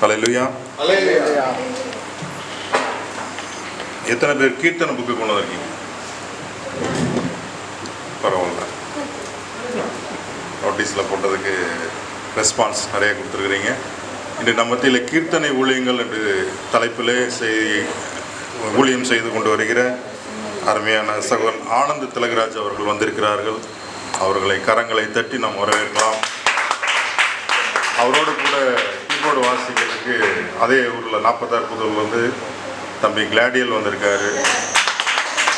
ஹல்லேலூயா. எத்தனை பேர் கீர்த்தனை புக்கு கொண்டு வந்திருக்கீங்க? பரவாயில்ல, நோட்டீஸில் போட்டதுக்கு ரெஸ்பான்ஸ் நிறைய கொடுத்துருக்குறீங்க. இன்று நம்ம மத்தியில் கீர்த்தனை ஊழியங்கள் என்று தலைப்பிலே ஊழியம் செய்து கொண்டு வருகிற அருமையான சகோதரன் ஆனந்த் திலகராஜ் அவர்கள் வந்திருக்கிறார்கள். அவர்களை கரங்களை தட்டி நாம் வரவேற்கலாம். அவரோடு கூட கீபோர்டு வாசிக்கிறதுக்கு அதே ஊரில் 46 புதூரில் வந்து தம்பி கிளாடியல் வந்திருக்காரு.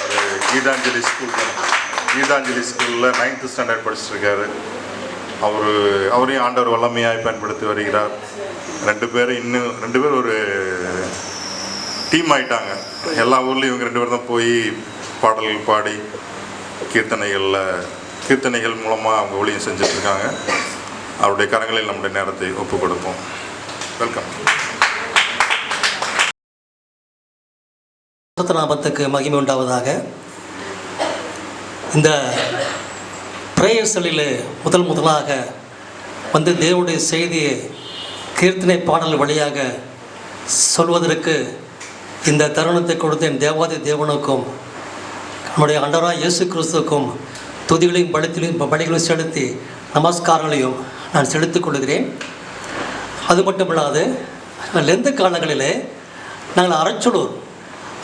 அது கீதாஞ்சலி ஸ்கூலில் 9th ஸ்டாண்டர்ட் படிச்சிருக்காரு. அவரையும் ஆண்டவர் வல்லமையாய் பயன்படுத்தி வருகிறார். ரெண்டு பேர் ஒரு டீம் ஆகிட்டாங்க. எல்லா ஊர்லேயும் இவங்க 2 பேர் தான் போய் பாடல்கள் பாடி கீர்த்தனைகள் மூலமாக அவங்க ஊழியம் செஞ்சிட்ருக்காங்க. அவருடைய கரங்களில் நம்முடைய நேரத்தை ஒப்புக் கொடுப்போம். வெல்கம். நாமத்துக்கு மகிமை உண்டாவதாக. இந்த பிரேயர்ஸலில் முதலாக வந்து தேவனுடைய செய்தியை கீர்த்தனை பாடல் வழியாக சொல்வதற்கு இந்த தருணத்தை கொடுத்த என் தேவாதி தேவனுக்கும் நம்முடைய ஆண்டவராகிய இயேசு கிறிஸ்துவுக்கும் துதிகளையும் பலிகளையும் செலுத்தி நமஸ்காரங்களையும் நான் செலுத்திக் கொள்கிறேன். அது மட்டுமில்லாது லெந்த காலங்களிலே நாங்கள் அரச்சலூர்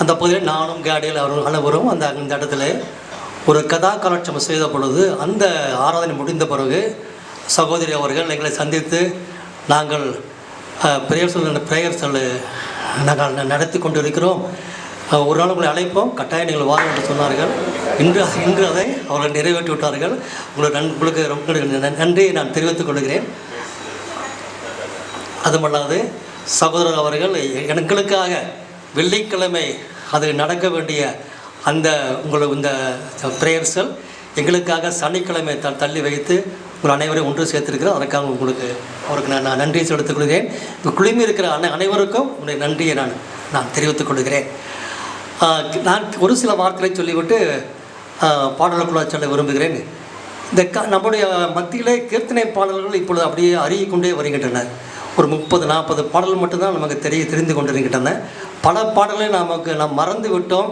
அந்த பகுதியில் நானும் கேடியில் அனைவரும் அந்த இடத்துல ஒரு கதா கலாட்சம் செய்த பொழுது அந்த ஆராதனை முடிந்த பிறகு சகோதரி அவர்கள் எங்களை சந்தித்து நாங்கள் பிரேயர் செல் நாங்கள் நடத்தி கொண்டு இருக்கிறோம். ஒரு நாள் உங்களை அழைப்போம், கட்டாயம் நீங்கள் வாரம் என்று சொன்னார்கள். இன்று அதை அவர்கள் நிறைவேற்றி விட்டார்கள். உங்களுக்கு ரொம்ப நன்றியை நான் தெரிவித்துக் கொள்கிறேன். அதுமல்லாது சகோதரர் அவர்கள் எங்களுக்காக வெள்ளிக்கிழமை அது நடக்க வேண்டிய அந்த உங்களுக்கு இந்த பிரேயர்ஸல் எங்களுக்காக சனிக்கிழமை தள்ளி வைத்து உங்கள் அனைவரையும் ஒன்று சேர்த்திருக்கிறோம். அதற்காக அவருக்கு நான் நன்றியை செலுத்திக் கொள்கிறேன். குழுமி இருக்கிற அனைவருக்கும் உங்களுடைய நன்றியை நான் தெரிவித்துக் கொள்கிறேன். நான் ஒரு சில வார்த்தைகளை சொல்லிவிட்டு பாடலுக்குள்ள சொல்ல விரும்புகிறேன். இந்த நம்முடைய மத்தியிலே கீர்த்தனை பாடல்கள் இப்பொழுது அப்படியே அருகிக்கொண்டே வருகின்றன. ஒரு 30-40 பாடல்கள் மட்டும்தான் நமக்கு தெரிந்து கொண்டிருக்கின்றன. பல பாடல்களை நாம் மறந்து விட்டோம்.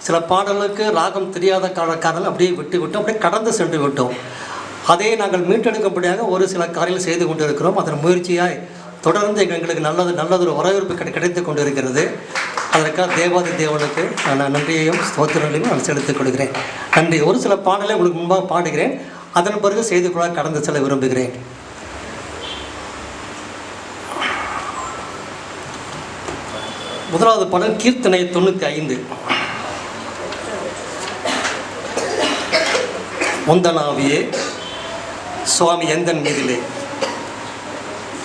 சில பாடலுக்கு ராகம் தெரியாத காரணம் அப்படியே விட்டோம், அப்படியே கடந்து சென்று விட்டோம். அதை நாங்கள் மீட்டெடுக்கும்படியாக ஒரு சில காரியங்கள் செய்து கொண்டு இருக்கிறோம். அதன் முயற்சியாய் தொடர்ந்து எங்களுக்கு நல்லதொரு வரவேற்பு கிடைத்து கொண்டு இருக்கிறது. அதற்காக தேவாதி தேவனுக்கு நான் நன்றியையும் ஸ்தோத்திரங்களையும் நான் செலுத்திக் கொள்கிறேன். நன்றி. ஒரு சில பாடலை உங்களுக்கு முன்பாக பாடுகிறேன். அதன் பிறகு செய்திக்குள்ள கடந்து செல்ல விரும்புகிறேன். முதலாவது பாடல் கீர்த்தனை 95. முந்தனாவியே சுவாமி எந்தன் மீதிலே.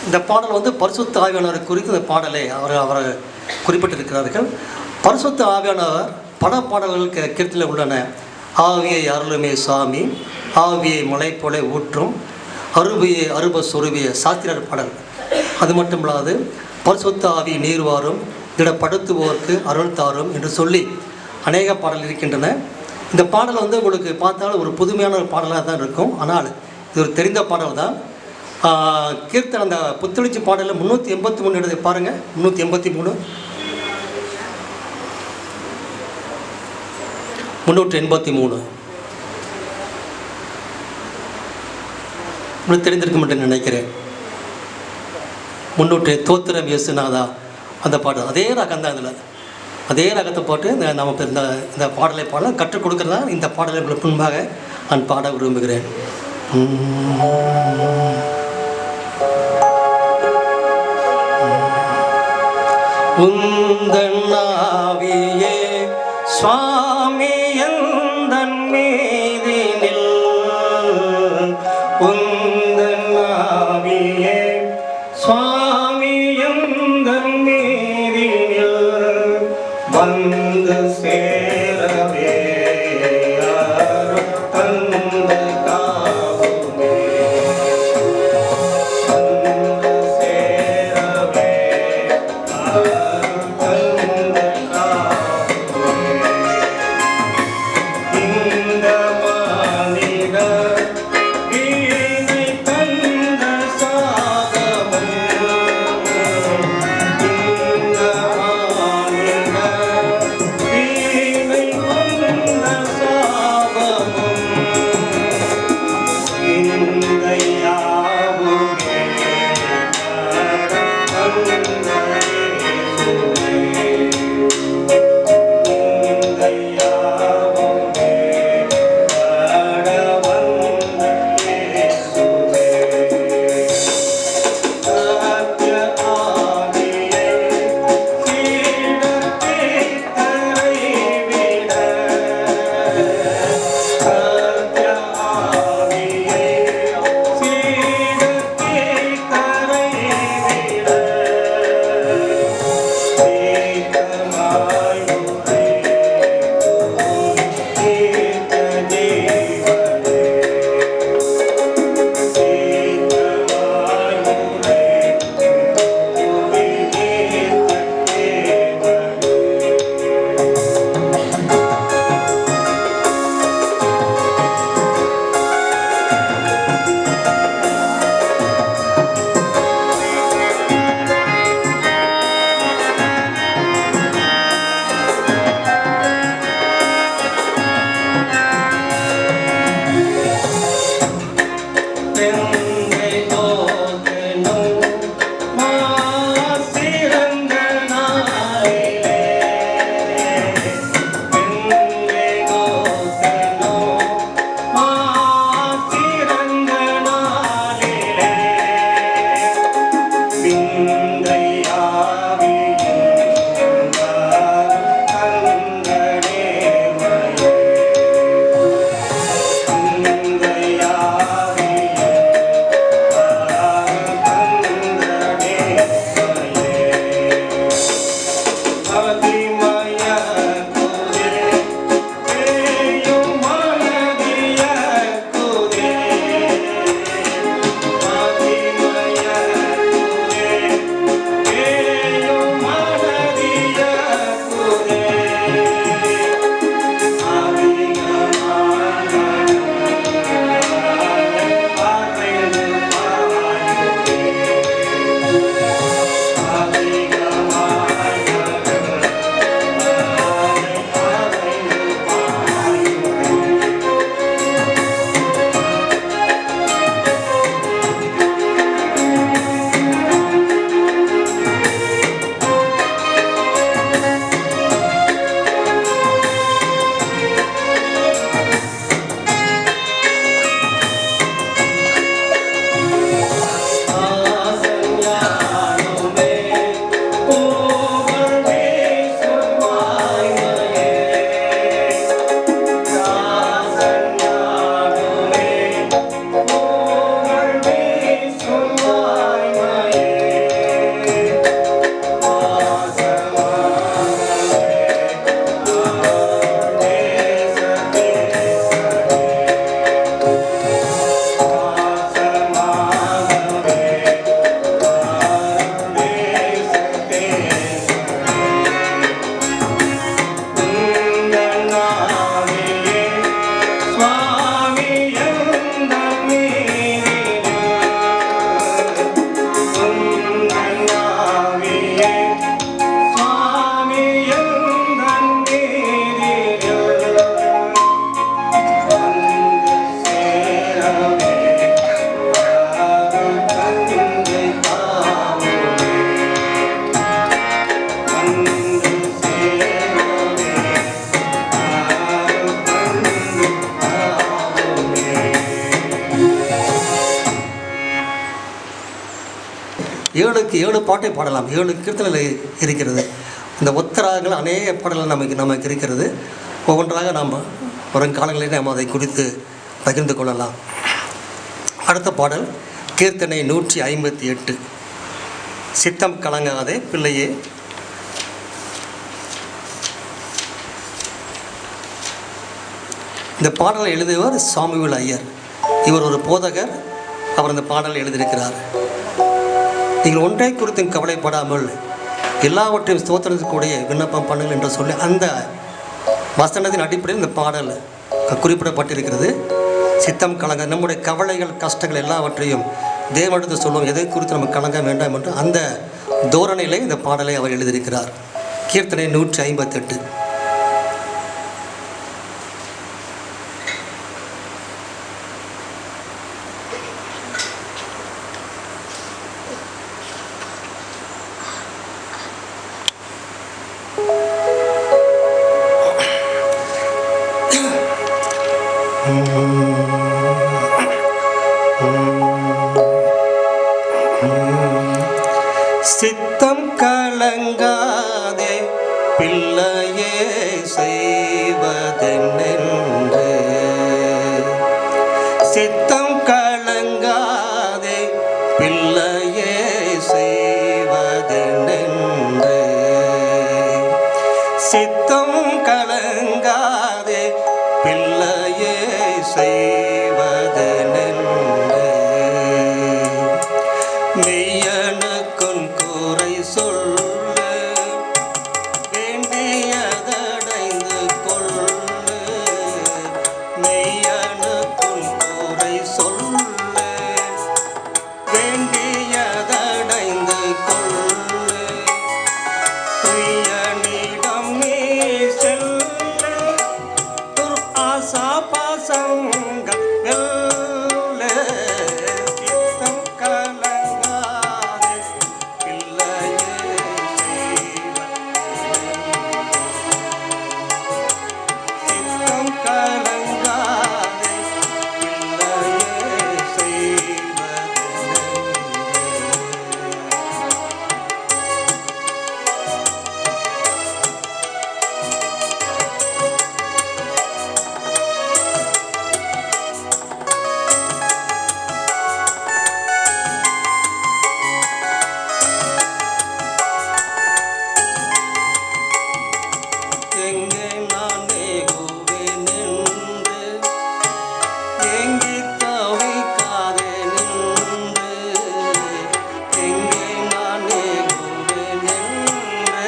இந்த பாடல் வந்து பரிசுத்த ஆவியானவரை குறித்து இந்த பாடலை அவர் குறிப்பிட்டிருக்கிறார்கள். பரிசுத்த ஆவியானவர் பல பாடல்கள் கீர்த்தனை உள்ளன. ஆவியை அருளுமே சுவாமி, ஆவியை மலை போல ஊற்றும், அருவியை அருப சொருவிய சாத்திரர் பாடல். அது மட்டும் இல்லாது பரிசுத்த ஆவி நீர்வாரும் திடப்படுத்துவோருக்கு அருள் தாரும் என்று சொல்லி அநேக பாடல் இருக்கின்றன. இந்த பாடல் வந்து உங்களுக்கு பார்த்தாலும் ஒரு புதுமையான ஒரு பாடலாக தான் இருக்கும். ஆனால் இது ஒரு தெரிந்த பாடல் தான். கீர்த்தனை அந்த புத்தெழுச்சி பாடலில் 383 எடுத்து பாருங்கள். 383 உங்களுக்கு தெரிந்திருக்கும் என்று நினைக்கிறேன். 300 தோத்திரம் இயேசுநாதா அந்த பாடல் அதே ரகம் தான். இதில் அதே ரகத்தை போட்டு நமக்கு இந்த பாடலை கற்றுக் கொடுக்குறதா இந்த பாடலை உங்களுக்கு முன்பாக நான் பாட விரும்புகிறேன். உந்தன் ஆவியே சுவாமி எந்தன் மீதினில், உந்தன் ஆவியே சுவாமி எந்தன் மீதினில் வந்து சேரவே தந்த காவுமே, வந்து சேரவே தந்த காவுமே. 7 பாட்டை பாடலாம். 7 கீர்த்தனை இருக்கிறது. இந்த ஒத்தராகங்கள் அநேக பாடல்கள் நமக்கு இருக்கிறது. ஒவ்வொன்றாக நாம் வருங்காலங்களில் நாம் அதை குறித்து பகிர்ந்து கொள்ளலாம். அடுத்த பாடல் கீர்த்தனை 158, சித்தம் கலங்காதே பிள்ளையே. இந்த பாடலை எழுதியவர் சாமுவேல் ஐயர். இவர் ஒரு போதகர். அவர் இந்த பாடலை எழுதியிருக்கிறார். நீங்கள் ஒன்றை குறித்தும் கவலைப்படாமல் எல்லாவற்றையும் ஸ்தோத்திரத்துக்கூடிய விண்ணப்பம் பண்ணுங்கள் என்று சொல்லி அந்த வசனத்தின் அடிப்படையில் இந்த பாடல் குறிப்பிடப்பட்டிருக்கிறது. சித்தம் கலங்க, நம்முடைய கவலைகள் கஷ்டங்கள் எல்லாவற்றையும் தேவனிடத்து சொல்லுவோம். எதை குறித்து நம்ம கலங்க வேண்டாம் என்று அந்த தோரணையிலே இந்த பாடலை அவர் எழுதியிருக்கிறார். கீர்த்தனை 158. சித்தம் கலங்காதே பிள்ளையே செய்வதென்று, சித்தம் கலங்காதே பிள்ளையே செய்வதென்று, சித்தம் கலங்காதே பிள்ளையே செய்வதென்று, மெய்யனுக்குன் குறை சொல்ல வேண்டியதடைந்து கொள்ள, மெய்யனுக்குன் குறை சொல்ல வேண்டியதடைந்து கொள்ள, துய்யனிடம் நீ செல்ல ஆசா பாசங்கள் வெல்ல, சித்தம் கலங்காதே பிள்ளையே சித்தம் கலங்காதே பிள்ளையே செய்வதென்று. எங்கே நான் ஏகுவேன் என்று ஏங்கித் தவிக்காதே நின்று, எங்கே நான் ஏகுவேன் என்று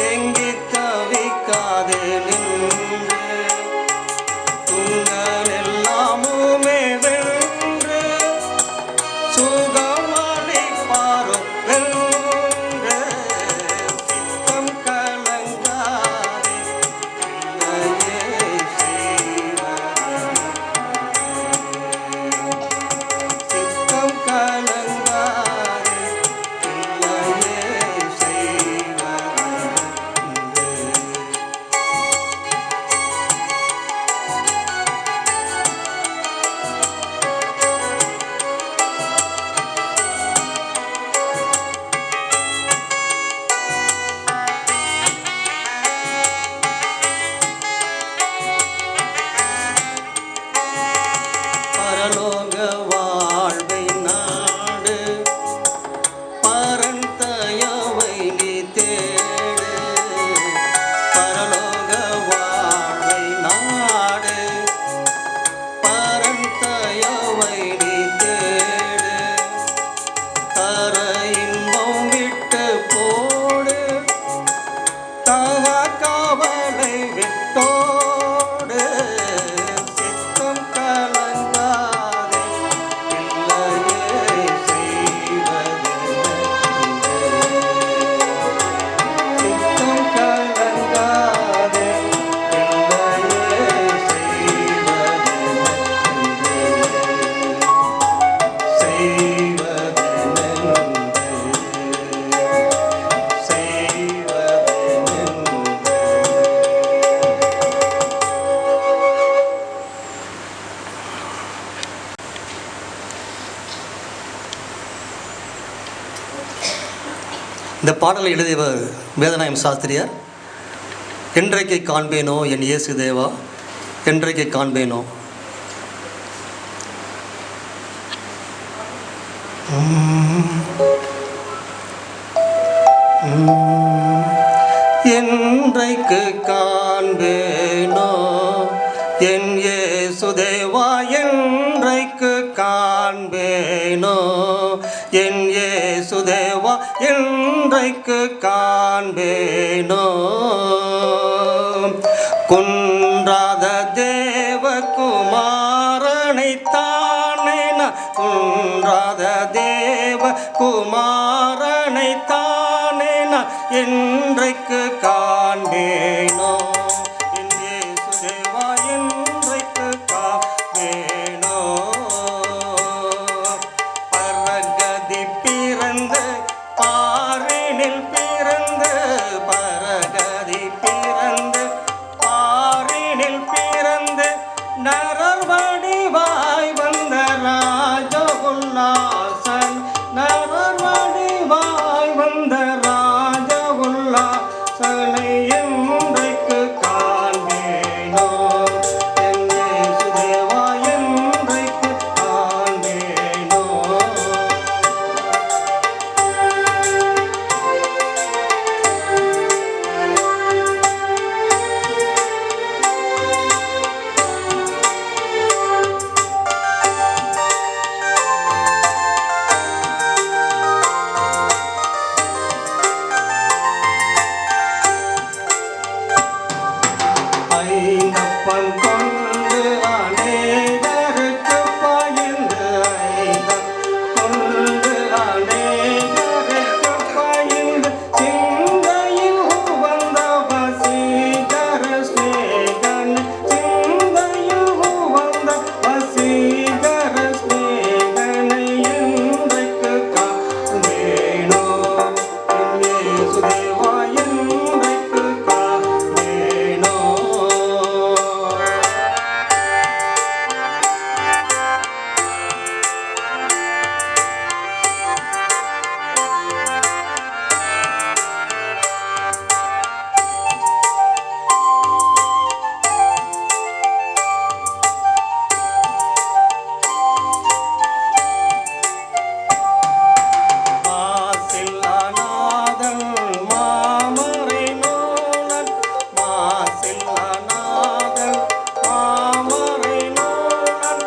ஏங்கித் தவிக்காதே நின்று, துங்கள் எல்லாமுமே வென்று சுகமளிப்பாரோ வென்று, சித்தம் கலங்காதே பிள்ளையே செய்வதென்று, சித்தம் கலங்காதே பிள்ளையே செய்வதென்று. பரலோக வாழ்வை நாடு, பரன் தயவை நீ தேடு, பரலோக வாழ்வை நாடு, பரன் தயவை நீ தேடு, தர இன்பம் விட்டு போடு, தக காவலை விட்டோடு, சித்தம் கலங்காதே இந்த பாடலை எழுதியவர் வேதநாயகம் சாஸ்திரியார். என்றைக்கு காண்பேனோ என் இயேசு தேவா, என்றைக்கு காண்பேனோ. என்றைக்கு காண்பேனோ என் இயேசு தேவா, என்றைக்கு காண்பேனோ என் இயேசு தேவா, என்றைக்கு காண்பேனோ. குன்றாத தேவகுமாரனை தானே நான், குன்றாத தேவகுமாரனை தானே நான் என்றைக்கு காண்பேனோ என் இயேசு தேவா, என்றைக்கு காண்பேனோ. பரகதி பிறந்து பாரினில் பிறந்து, பரகதி பிறந்து பாரினில் பிறந்து நரர் வடிவாய் வந்த ராஜகுல்லாசன், நரர் வடிவாய் வந்த ராஜகுல்லாசனை என்றைக்கு காண்பேனோ என் இயேசு தேவா, என்றைக்கு காண்பேனோ. ஐந்தப்பன் கொண்டு அநேகருக்கு பயந்து, ஐந்தப்பன் கொண்டு அநேகருக்கு பயந்து, சிந்தையில் உவந்த வசீகர ஸ்நேகன், சிந்தையில் உவந்த வசீகர ஸ்நேகனை என்றைக்கு காண்பேனோ என் இயேசு தேவா, என்றைக்கு காண்பேனோ. மாசில்லாநாதன் மாமறை நூலன், மாசில்லாநாதன் மாமறை நூலன்,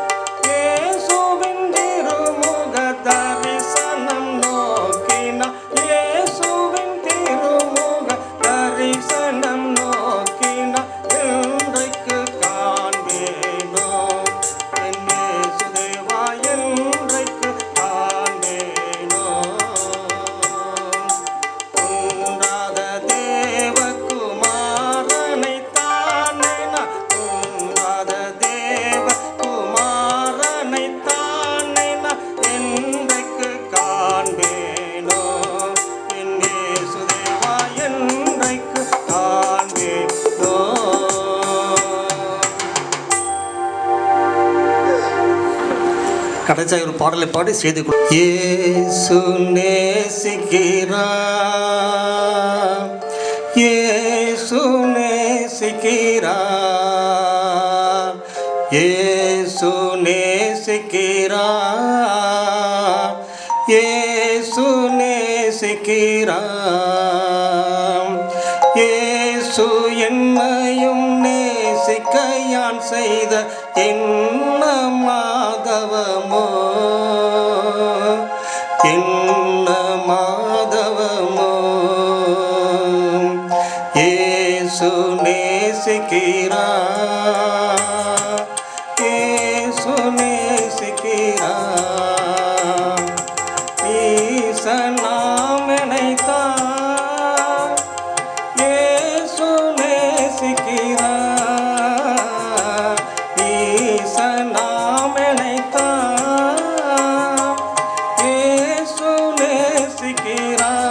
இயேசுவின் திருமுக தரிசனம் நோக்கினான், இயேசுவின் திருமுக தரிசனம் நோக்கினான் என்றைக்கு காண்பேனோ என் இயேசு தேவா, என்றைக்கு காண்பேனோ. குன்றாத தேவகுமாரனை தானே நான், குன்றாத தேவகுமாரனை தானே நான் என்றைக்கு காண்பேனோ என் இயேசு தேவா, என்றைக்கு காண்பேனோ. கடைசியாக ஒரு பாடலை பாடி செய்து கொள். இயேசு நேசிக்கிறார், இயேசு நேசிக்கிறார், இயேசு நேசிக்கிறார், இயேசு நேசிக்கிறார். இயேசு என்னையும் நேசிக்க யான் செய்த என்ன மாதவமோ, என்ன மாதவமோ. இயேசு நேசிக்கிறார், இயேசு நேசிக்கிறார். ஈசனாம் நினைத்தார், இயேசு நேசிக்கிறார். ஈசனாம் நினைத்தார், இயேசு நேசிக்கிறார்.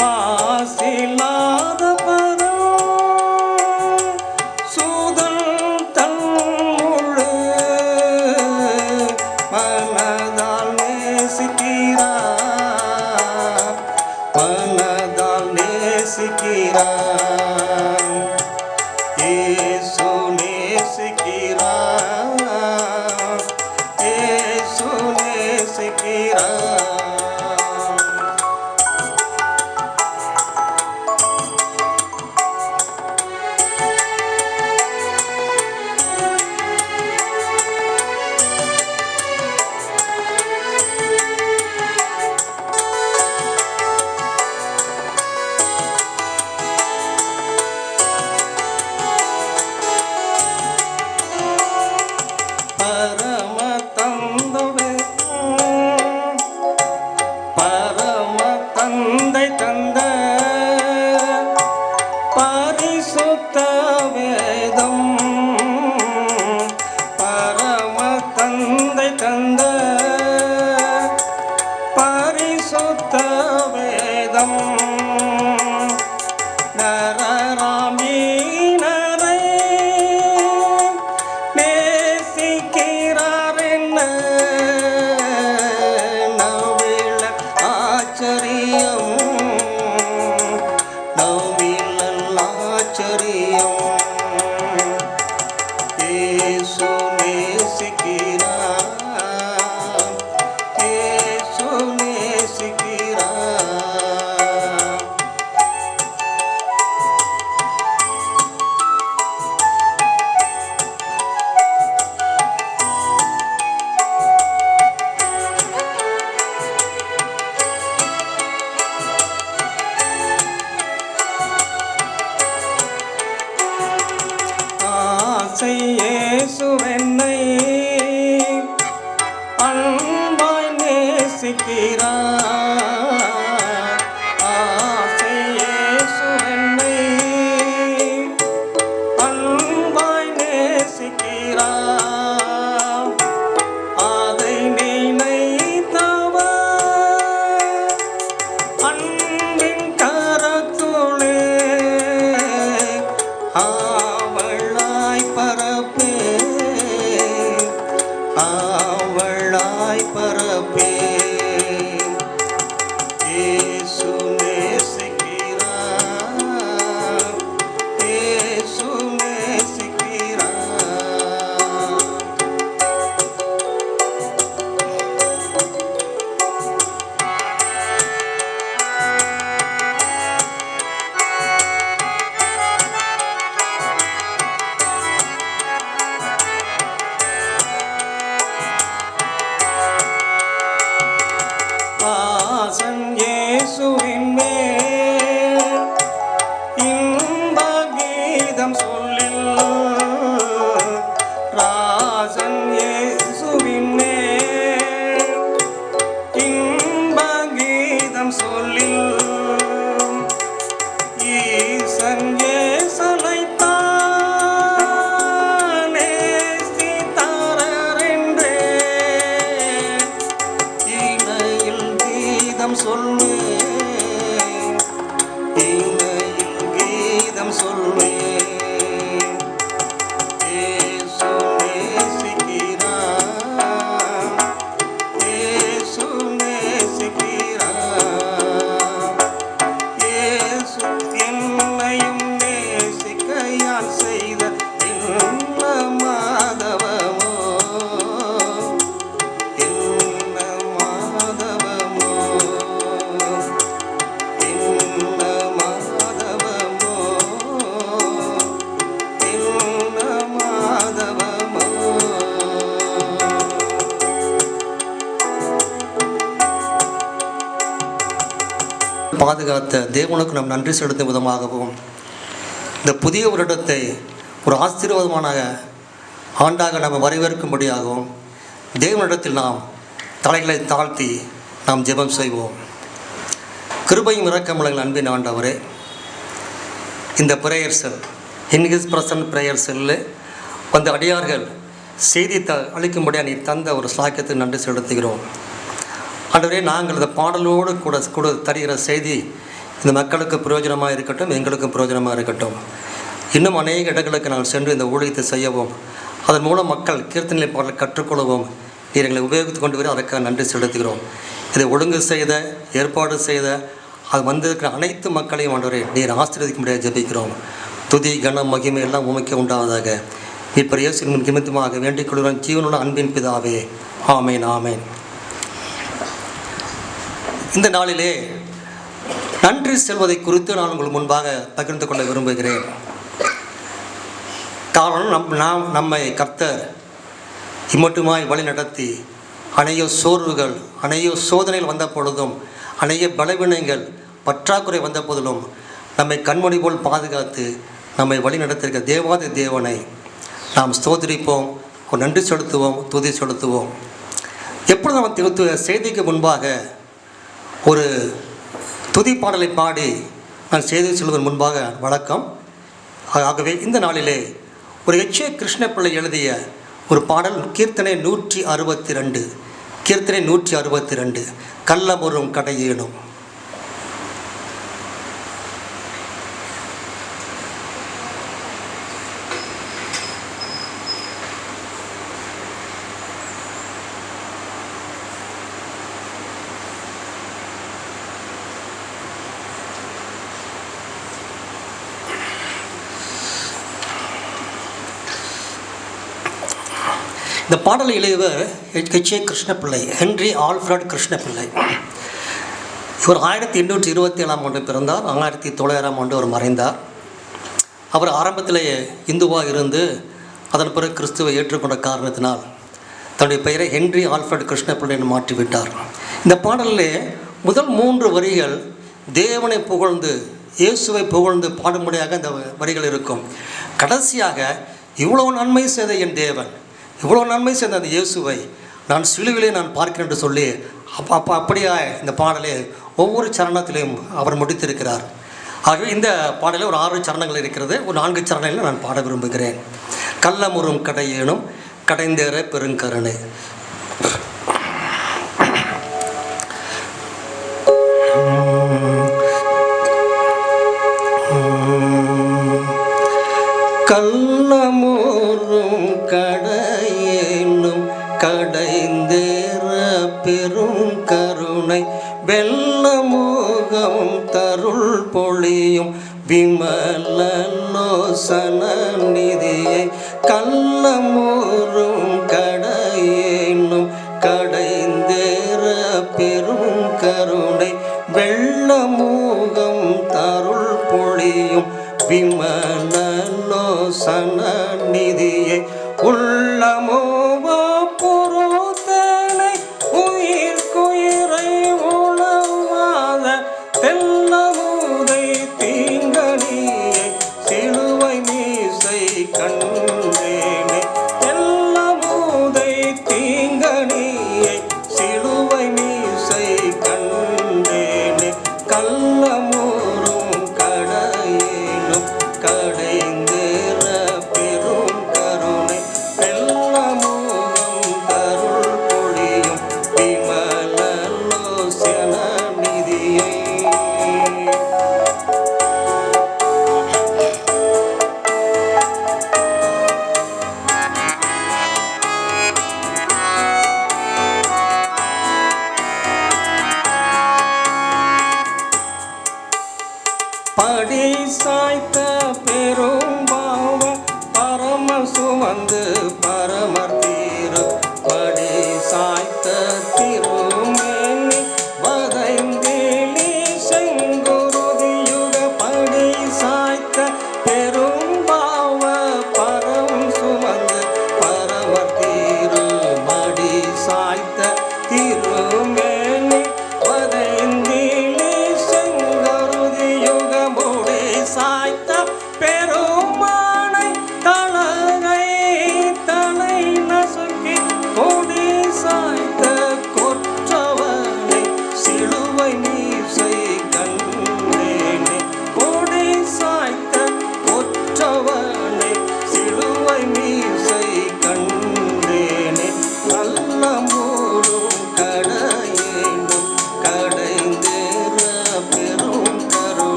மாசில்லாத பரம் இயேசு நேசிக்கிறார், இயேசு நேசிக்கிறார். பரம தந்தை, பரம தந்தை தந்த பரிசுத்த வேதம், பரம தந்தை தந்த பரிசுத்த வேதம், நரராமீனரை நேசிக்கிறார் என்ன நவில ஆச்சரியம், நவில ஆச்சரியம். இயேசு நேசிக்கிறார், இயேசு நேசிக்கிறார். ஆசை இயேசுவென்னை அன்பாய் நேசிக்கிறார், ஆசை இயேசுவென்னை அன்பாய் நேசிக்கிறார். அதை நினைத்தவர் அன்பின் கரத்துளே ஆவலாய் பரப்பே, ஆவலாய் பரப்பே. இயேசு நேசிக்கிறார், இயேசு நேசிக்கிறார். ஆசன் இயேசுவின் மேல் இன்ப கீதம் சொல்லில், ராசன் இயேசுவின் மேல் இன்ப கீதம் சொல்லில், ஈசன் இயேசனைத்தான் நேசித்தார் என்றே இணையில் கீதம் சொல்வேன், இணையில் கீதம் சொல்வேன். இயேசு நேசிக்கிறார், இயேசு நேசிக்கிறார். இயேசு என்னையும் நேசிக்கையால் செய்த என்ன மாதவமோ, என்ன மாதவமோ, என்ன மாதவமோ, என்ன மாதவமோ. பாதுகாத்த தேவனுக்கு நாம் நன்றி செலுத்தும் விதமாகவும் இந்த புதிய வருடத்தை ஒரு ஆசீர்வாதமான ஆண்டாக நாம் வரவேற்கும்படியாகவும் தேவனிடத்தில் நாம் தலைகளை தாழ்த்தி நாம் ஜெபம் செய்வோம். கிருபையும் இரக்கமுள்ள அன்பின் ஆண்டவரே, இந்த prayer sell in his present prayer செல்லில் வந்த அடியார்கள் செய்தி அளிக்கும்படியாக நீ தந்த ஒரு சாக்கியத்தை நன்றி செலுத்துகிறோம். ஆண்டவரே, நாங்கள் இந்த பாடலோடு கூட தருகிற செய்தி இந்த மக்களுக்கு பிரயோஜனமாக இருக்கட்டும், எங்களுக்கும் பிரயோஜனமாக இருக்கட்டும். இன்னும் அநேக இடங்களுக்கு நாங்கள் சென்று இந்த ஊழியத்தை செய்யவும், அதன் மூலம் மக்கள் கீர்த்தனை பாடலை கற்றுக்கொள்ளவும் நீர் எங்களை உபயோகித்து கொண்டு வர அதற்காக நன்றி செலுத்துகிறோம். இதை ஒழுங்கு செய்த, ஏற்பாடு செய்த அது வந்திருக்கிற அனைத்து மக்களையும் ஆண்டவரே நீர் ஆசீர்வதிக்க முடியாது ஜெபிக்கிறோம். துதி கனம் மகிமை எல்லாம் உமைக்க உண்டாவதாக. இப்போ இயேசு நிமித்தமாக வேண்டிக் கொள்கிறோம் ஜீவனுள்ள அன்பின் பிதாவே. ஆமேன் ஆமேன். இந்த நாளிலே நன்றி செல்வதை குறித்து நான் உங்களுக்கு முன்பாக பகிர்ந்து கொள்ள விரும்புகிறேன். காரணம் நம்மை கர்த்தர் இம்மட்டுமாய் வழி நடத்தி அநேக சோர்வுகள் அநேக சோதனைகள் வந்த பொழுதும் அநேக பலவீனங்கள் பற்றாக்குறை வந்த போதிலும் நம்மை கண்மணி போல் பாதுகாத்து நம்மை வழி நடத்திருக்க தேவாதி தேவனை நாம் ஸ்தோத்திரிப்போம், ஒரு நன்றி செலுத்துவோம், துதி செலுத்துவோம். எப்பொழுது நம்ம செய்திக்கு முன்பாக ஒரு துதி பாடலை பாடி நான் செய்தி செல்வதன் முன்பாக வழக்கம். ஆகவே இந்த நாளிலே ஒரு H.A. கிருஷ்ணப்பிள்ளை எழுதிய ஒரு பாடல் கீர்த்தனை 162, கீர்த்தனை 162, கள்ளமுறும் கடையேனும். இந்த பாடலை எழுதியவர் H.A. Krishna Pillai, Henry Alfred Krishna Pillai. இவர் 1827ஆம் ஆண்டு பிறந்தார். 1900ஆம் ஆண்டு அவர் மறைந்தார். அவர் ஆரம்பத்திலேயே இந்துவாக இருந்து அதன் பிறகு கிறிஸ்துவை ஏற்றுக்கொண்ட காரணத்தினால் தன்னுடைய பெயரை ஹென்றி ஆல்ஃப்ரட் கிருஷ்ணப்பிள்ளை என்று மாற்றிவிட்டார். இந்த பாடலிலே முதல் 3 வரிகள் தேவனை புகழ்ந்து இயேசுவை புகழ்ந்து பாடும்படியாக இந்த வரிகள் இருக்கும். கடைசியாக இவ்வளவு நன்மை செய்த என் தேவன், இவ்வளோ நன்மை செய்த அந்த இயேசுவை நான் சிலுவிலே நான் பார்க்கிறேன் என்று சொல்லி அப்படியா இந்த பாடலை ஒவ்வொரு சரணத்திலையும் அவர் முடித்திருக்கிறார். ஆகவே இந்த பாடலில் ஒரு 6 சரணங்கள் இருக்கிறது. ஒரு 4 சரணங்களில் நான் பாட விரும்புகிறேன். கள்ளமுறும் கடையேனும் கடைந்தேற பெருங்கருணை. கள்ளமுறும் கடையேனும் கடைந்தேற பெரும் கருணை வெள்ளமுகம் தருள் பொழியும் விமலலோசன நிதியை. கள்ளமுறும் கடையேனும் கடைந்தேற பெரும் கருணை வெள்ளமுகம் தருள் பொழியும் விமலலோசன நிதியை. உள்ளமோவா பொருத்தனை உயிர்க்குயிரை உணவாத தெல்லமுதை தீங்கனியை சிலுவை மீசை கண்டேனே. தெல்லமுதை தீங்கனியை சிலுவை மீசை கண்டேனே. கள்ளமுறும் கடையேனும் கடைந்தேற பெரும் கருணை வெள்ளமுகம் தருள் பொழியும் விமலலோசன நிதியை. படி சாய்த்த பெரும் பாவ பரம சுமந்து பரமர் தீரு. படி சாய்த்த திருமேனி வதைந்தேலி செங்குருதியுக. படி சாய்த்த பெரும் பாவ பரம் சுமந்து பரமர் தீரு. மடி சாய்த்த திருமேனி வதைந்தேலி செங்குருதியுக. முடி சாய்த்த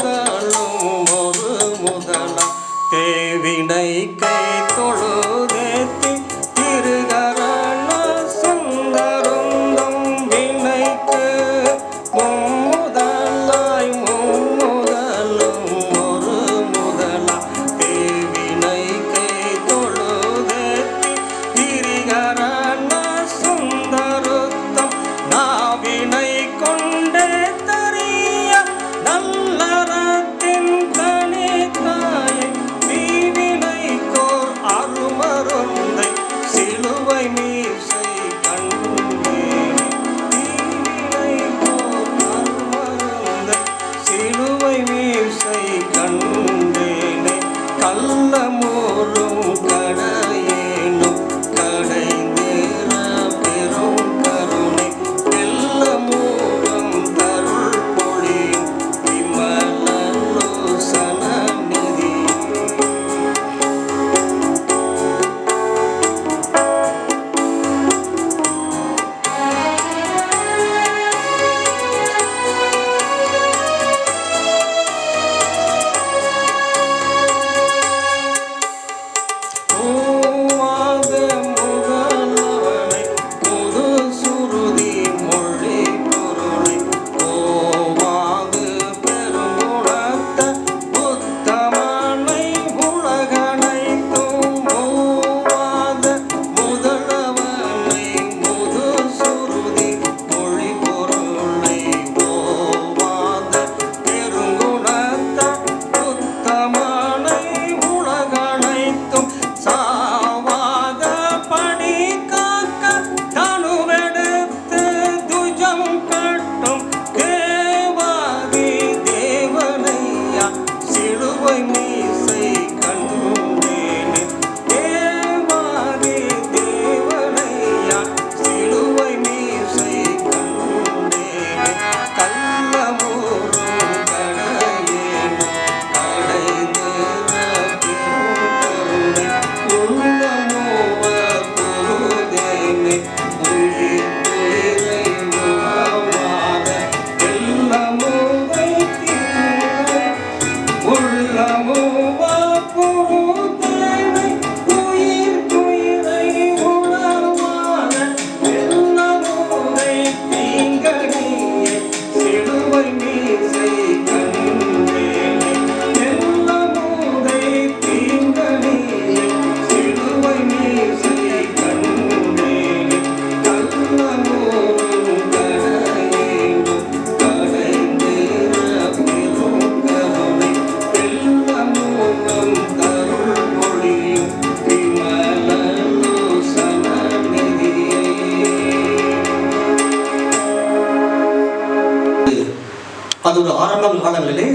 முதலும் ஒரு முதலாம் தேவினை கை தொழுதேத்தி திருகரண சுந்தருந்தம் வினைக்கு மும்முதலாய் மும்முதலும் ஒரு முதலாம் தேவினை கை தொழுதேத்தி திரிகரண சுந்தருத்தம் நாவினை கொண்டே தறிய நல்லறத்தின் தனி தாயை தீவினை கோர் அருமருந்தை சிலுவை மீசை கண்டேனே தீவினை கோர் அருமருந்தை சிலுவை மீசை கண்டேனே கள்ளமூரும் கடையேனும் கடைந்தேற பெரும் கருணை வெள்ளமூரும் தருள் பொழியும் விமலலோசன நிதி பூவாத முதல்வனை புது சுருதி மொழி பொருளை போவாது பெருங்குணத்த புத்தமனை உலகனைத்தும் மூவாத முதல்வனை முது சுருதி மொழி பொருளை போவாத பெருங்குணத்த புத்தமனை உலகனைத்தும் சாவாத பணி காக்க தனுவெடுத்து துஜம் கட்டும் கேவாதி தேவனையா சிலுவை மீசை கண்டேனே தேவாதி தேவனையா சிலுவை மீசை கண்டேனே கள்ளமூரும் கடையேனும் கடைந்தேற பெருங்கருணை உள்ளமோவ பொருதேனே உயிர்த்தேரை உணவாத எல்லமுதை தீரை உள்ளமோவ பொருதேனை உயிர்த்துயிரை உணவாத எல்லமுதை தீங்கனியே சிலுவை மீசை கண்டேனே எல்லமுதை தீங்கனியே சிலுவை மீசை கண்டேனே கள்ளமூரும் கடையேனும் கடைந்தேற பெரும் கருணை வெள்ளமூலம் தருள் பொழியும் விமலலோசன நிதியே அது ஒரு ஆரம்ப காலங்களிலே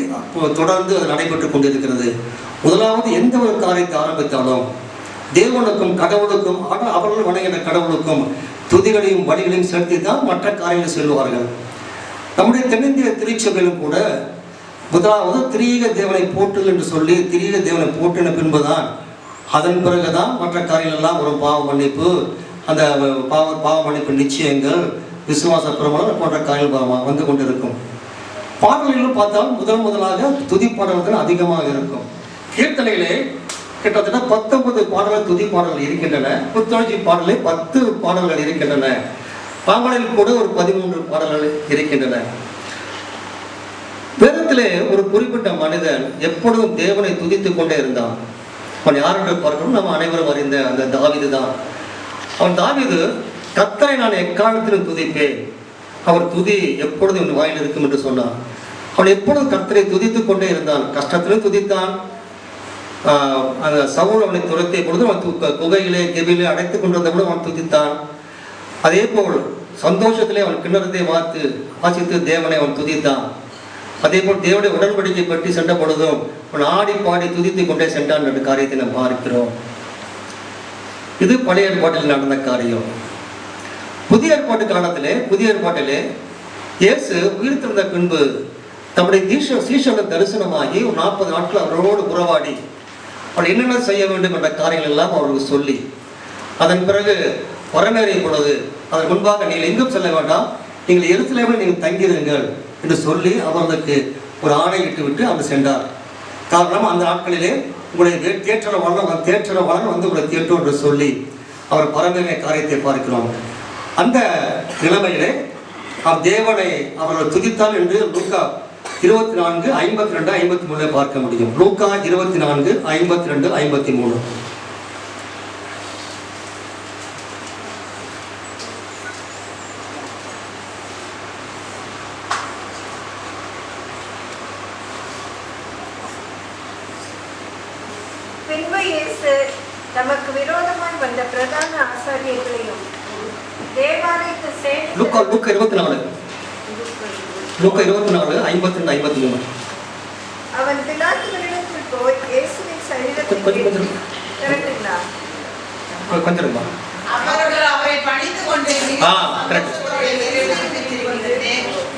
தொடர்ந்து அது நடைபெற்றுக் கொண்டிருக்கிறது. முதலாவது எந்த ஒரு காரியத்தை ஆரம்பித்தாலும் தேவனுக்கும் கடவுளுக்கும் அவர்கள் வணங்கின கடவுளுக்கும் துதிகளையும் வழிகளையும் செலுத்தி தான் மற்ற காரியங்களை செல்வார்கள். நம்முடைய தென்னிந்திய திருச்சபையிலும் கூட முதலாவது திரியக தேவனை போற்றுதல் என்று சொல்லி திரியக தேவனை போற்றின பின்புதான் அதன் பிறகுதான் மற்ற காரியங்கள் எல்லாம் ஒரு பாவ மன்னிப்பு, அந்த பாவ மன்னிப்பு நிச்சயங்கள், விசுவாச பிரமாணம் போன்ற காரியங்கள் வந்து கொண்டிருக்கும். பாடல்களும் பார்த்தால் முதலாக துதி பாடல்கள் அதிகமாக இருக்கும். கீர்த்தனைகளே கிட்டத்தட்ட 19 பாடல்கள் துதி பாடல்கள் இருக்கின்றன. புத்தொழிச்சி பாடலே 10 பாடல்கள் இருக்கின்றன. பாடலில் கூட ஒரு 13 பாடல்கள் இருக்கின்றன. வேதத்திலே ஒரு குறிப்பிட்ட மனிதன் எப்பொழுதும் தேவனை துதித்துக் கொண்டே இருந்தான். அவன் யார் என்று பார்க்கணும், நம்ம அனைவரும் அறிந்த அந்த தாவீது தான். அவன் தாவீது கர்த்தரை நான் எக்காலத்திலும் துதிப்பேன், அவர் துதி எப்பொழுதும் என் வாயில் இருக்கும் என்று சொன்னான். அவன் எப்பொழுதும் கர்த்தரை துதித்துக் கொண்டே இருந்தான். கஷ்டத்திலும் துதித்தான். அந்த சவுல் அவனை துரத்திய பொழுது அவன் குகையிலே கெபிலே அடைத்துக் கொண்டிருந்த பொழுது அவன் துதித்தான். அதே போல் சந்தோஷத்திலே அவன் கிண்ணறத்தை வாசித்து தேவனை அவன் துதித்தான். அதே போல் தேவனுடைய உடன்படிக்கை பற்றி சென்ற பொழுதும் அவன் ஆடி பாடி துதித்துக் கொண்டே சென்றான் என்ற காரியத்தை நாம் பார்க்கிறோம். இது பழைய ஏற்பாட்டில் நடந்த காரியம். புதிய ஏற்பாட்டு காலத்திலே புதிய ஏற்பாட்டிலே இயேசு உயிர்த்தெழுந்த பின்பு தம்முடைய சீஷர்கள் தரிசனமாகி 40 நாட்கள் அவரோடு உறவாடி அவள் என்னென்ன செய்ய வேண்டும் என்ற காரியங்கள் எல்லாம் அவர்களுக்கு சொல்லி அதன் பிறகு வரமேறிய பொழுது அதன் முன்பாக நீங்கள் எங்கும் செல்ல வேண்டாம், நீங்கள் எருசலேமில் நீங்கள் தங்கியிருங்கள் என்று சொல்லி அவர்களுக்கு ஒரு ஆணையிட்டு விட்டு அவர் சென்றார். காரணம், அந்த நாட்களிலே உங்களுடைய தேற்றர வளன் வந்து உங்களை தேற்றும் என்று சொல்லி அவர் பரம்பரை காரியத்தை பார்க்கிறோம். அந்த நிலைமையிலே அவர் தேவனை அவர்கள் துதித்தார் என்று லூக்கா 24:52-53 பார்க்க முடியும். லூக்கா 24:52-53. பின்பு இயேசு தமக்கு விரோதமாய் வந்த பிரதான ஆசாரியர்களையும் தேவாலயத்து லூக்கா 24:52-53. அவன் பிலாத்துவினிடத்தில் போய் இயேசுவின் சரீரத்தை திரட்டினார். கொஞ்சம் அவர்கள் அவரை பணிந்து கொண்டு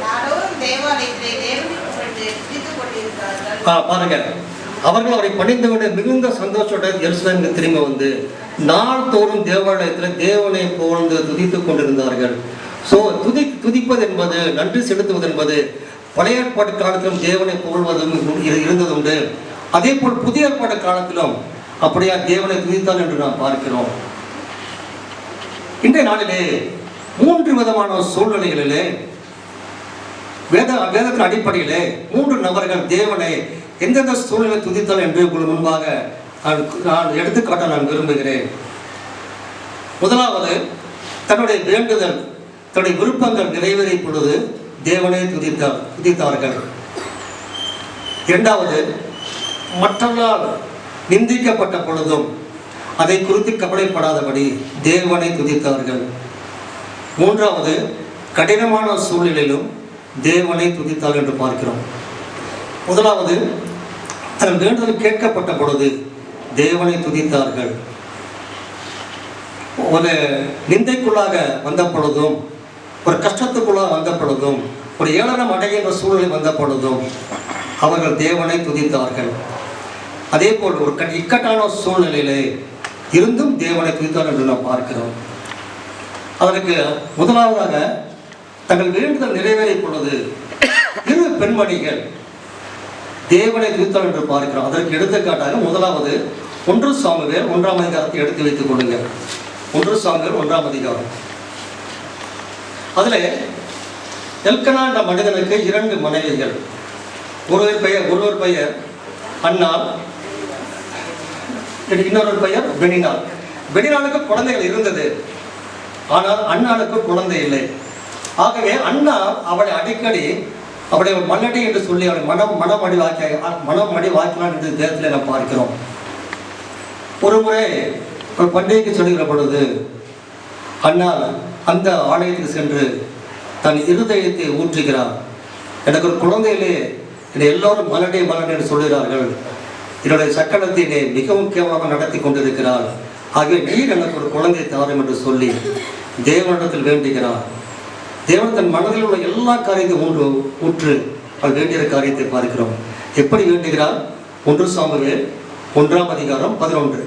நாடோறும் தேவாலயத்திலே தேவனை புகழ்ந்து துதித்துக் கொண்டிருந்தார்கள். பாருங்க, அவர்கள் அவரை பணிந்து கொண்டு மிகுந்த சந்தோஷத்தோட எருசலேமுக்கு திரும்ப வந்து நாள்தோறும் தேவாலயத்தில் தேவனை புகழ்ந்து துதித்துக் கொண்டிருந்தார்கள். ஸோ துதிப்பது என்பது, நன்றி செலுத்துவது என்பது பழைய ஏற்பாட்டு காலத்திலும் தேவனை புகழ்வதும் இருந்ததுண்டு. அதே போல் புதிய ஏற்பாட்டு காலத்திலும் அப்படியா தேவனை துதித்தார் என்று நாம் பார்க்கிறோம். இன்றைய நாளிலே 3 விதமான சூழ்நிலைகளிலே வேதத்தின் அடிப்படையிலே 3 நபர்கள் தேவனை எந்தெந்த சூழ்நிலை துதித்தால் என்று உங்களுக்கு முன்பாக நான் எடுத்துக்காட்ட நான் விரும்புகிறேன். முதலாவது, தன்னுடைய வேண்டுதல், தன்னுடைய விருப்பங்கள் நிறைவேறிய பொழுது தேவனை துதித்தார்கள். இரண்டாவது, மற்றவர்களால் நிந்திக்கப்பட்ட பொழுதும் அதை குறித்து கவலைப்படாதபடி தேவனை துதித்தார்கள். மூன்றாவது, கடினமான சூழ்நிலையிலும் தேவனை துதித்தார்கள் என்று பார்க்கிறோம். முதலாவது, தன் வேண்டுதல் கேட்கப்பட்ட பொழுது தேவனை துதித்தார்கள். ஒரு நிந்தைக்குள்ளாக வந்த பொழுதும், ஒரு கஷ்டத்துக்குள்ளாக வந்த பொழுதும், ஒரு ஏளனம் அடைகின்ற சூழ்நிலை வந்த பொழுதும் அவர்கள் தேவனை துதித்தார்கள். அதே போல் ஒரு இக்கட்டான சூழ்நிலையிலே இருந்தும் தேவனை துதித்தார்கள் என்று நாம் பார்க்கிறோம். அதற்கு முதலாவதாக தங்கள் வேண்டுதல் நிறைவேறிய பொழுது 2 பெண்மணிகள் தேவனை துதித்தார்கள் என்று பார்க்கிறோம். அதற்கு எடுத்துக்காட்டாக முதலாவது 1 சாமுவேல் 1ஆம் அதிகாரத்தை எடுத்து வைத்துக் கொள்ளுங்கள். 1 சாமுவேல் 1ஆம் அதிகாரம். அதில் எல்கனா என்ற மனிதனுக்கு 2 மனைவிகள். ஒருவர் பெயர் அன்னாள், இன்னொரு பெயர் பெனினாள். பெனினாளுக்கு குழந்தைகள் இருந்தது, ஆனால் அன்னாளுக்கு குழந்தை இல்லை. ஆகவே அண்ணா அவளை அடிக்கடி அவளை மல்லடி என்று சொல்லி அவளை மனமடி வாக்கினான் என்று தேசத்தில் நாம் பார்க்கிறோம். ஒரு முறை ஒரு பண்டிகைக்கு சொல்லுகிற பொழுது அண்ணாள் அந்த ஆலயத்துக்கு சென்று தன் இருதயத்தை ஊற்றுகிறார். எனக்கு ஒரு குழந்தையிலே என்னை எல்லோரும் மலடை என்று சொல்கிறார்கள். என்னுடைய சக்கரத்தினை மிகவும் கேவலமாக நடத்தி கொண்டிருக்கிறார். ஆகவே நீர் எனக்கு ஒரு குழந்தை தாரும் என்று சொல்லி தேவனிடத்தில் வேண்டுகிறார். தேவன் தன் மனதில் உள்ள எல்லா காரியத்தையும் ஊற்று அவள் வேண்டிய காரியத்தை பார்க்கிறோம். எப்படி வேண்டுகிறார்? 1 சாமுவேல் 1ஆம் அதிகாரம் 11.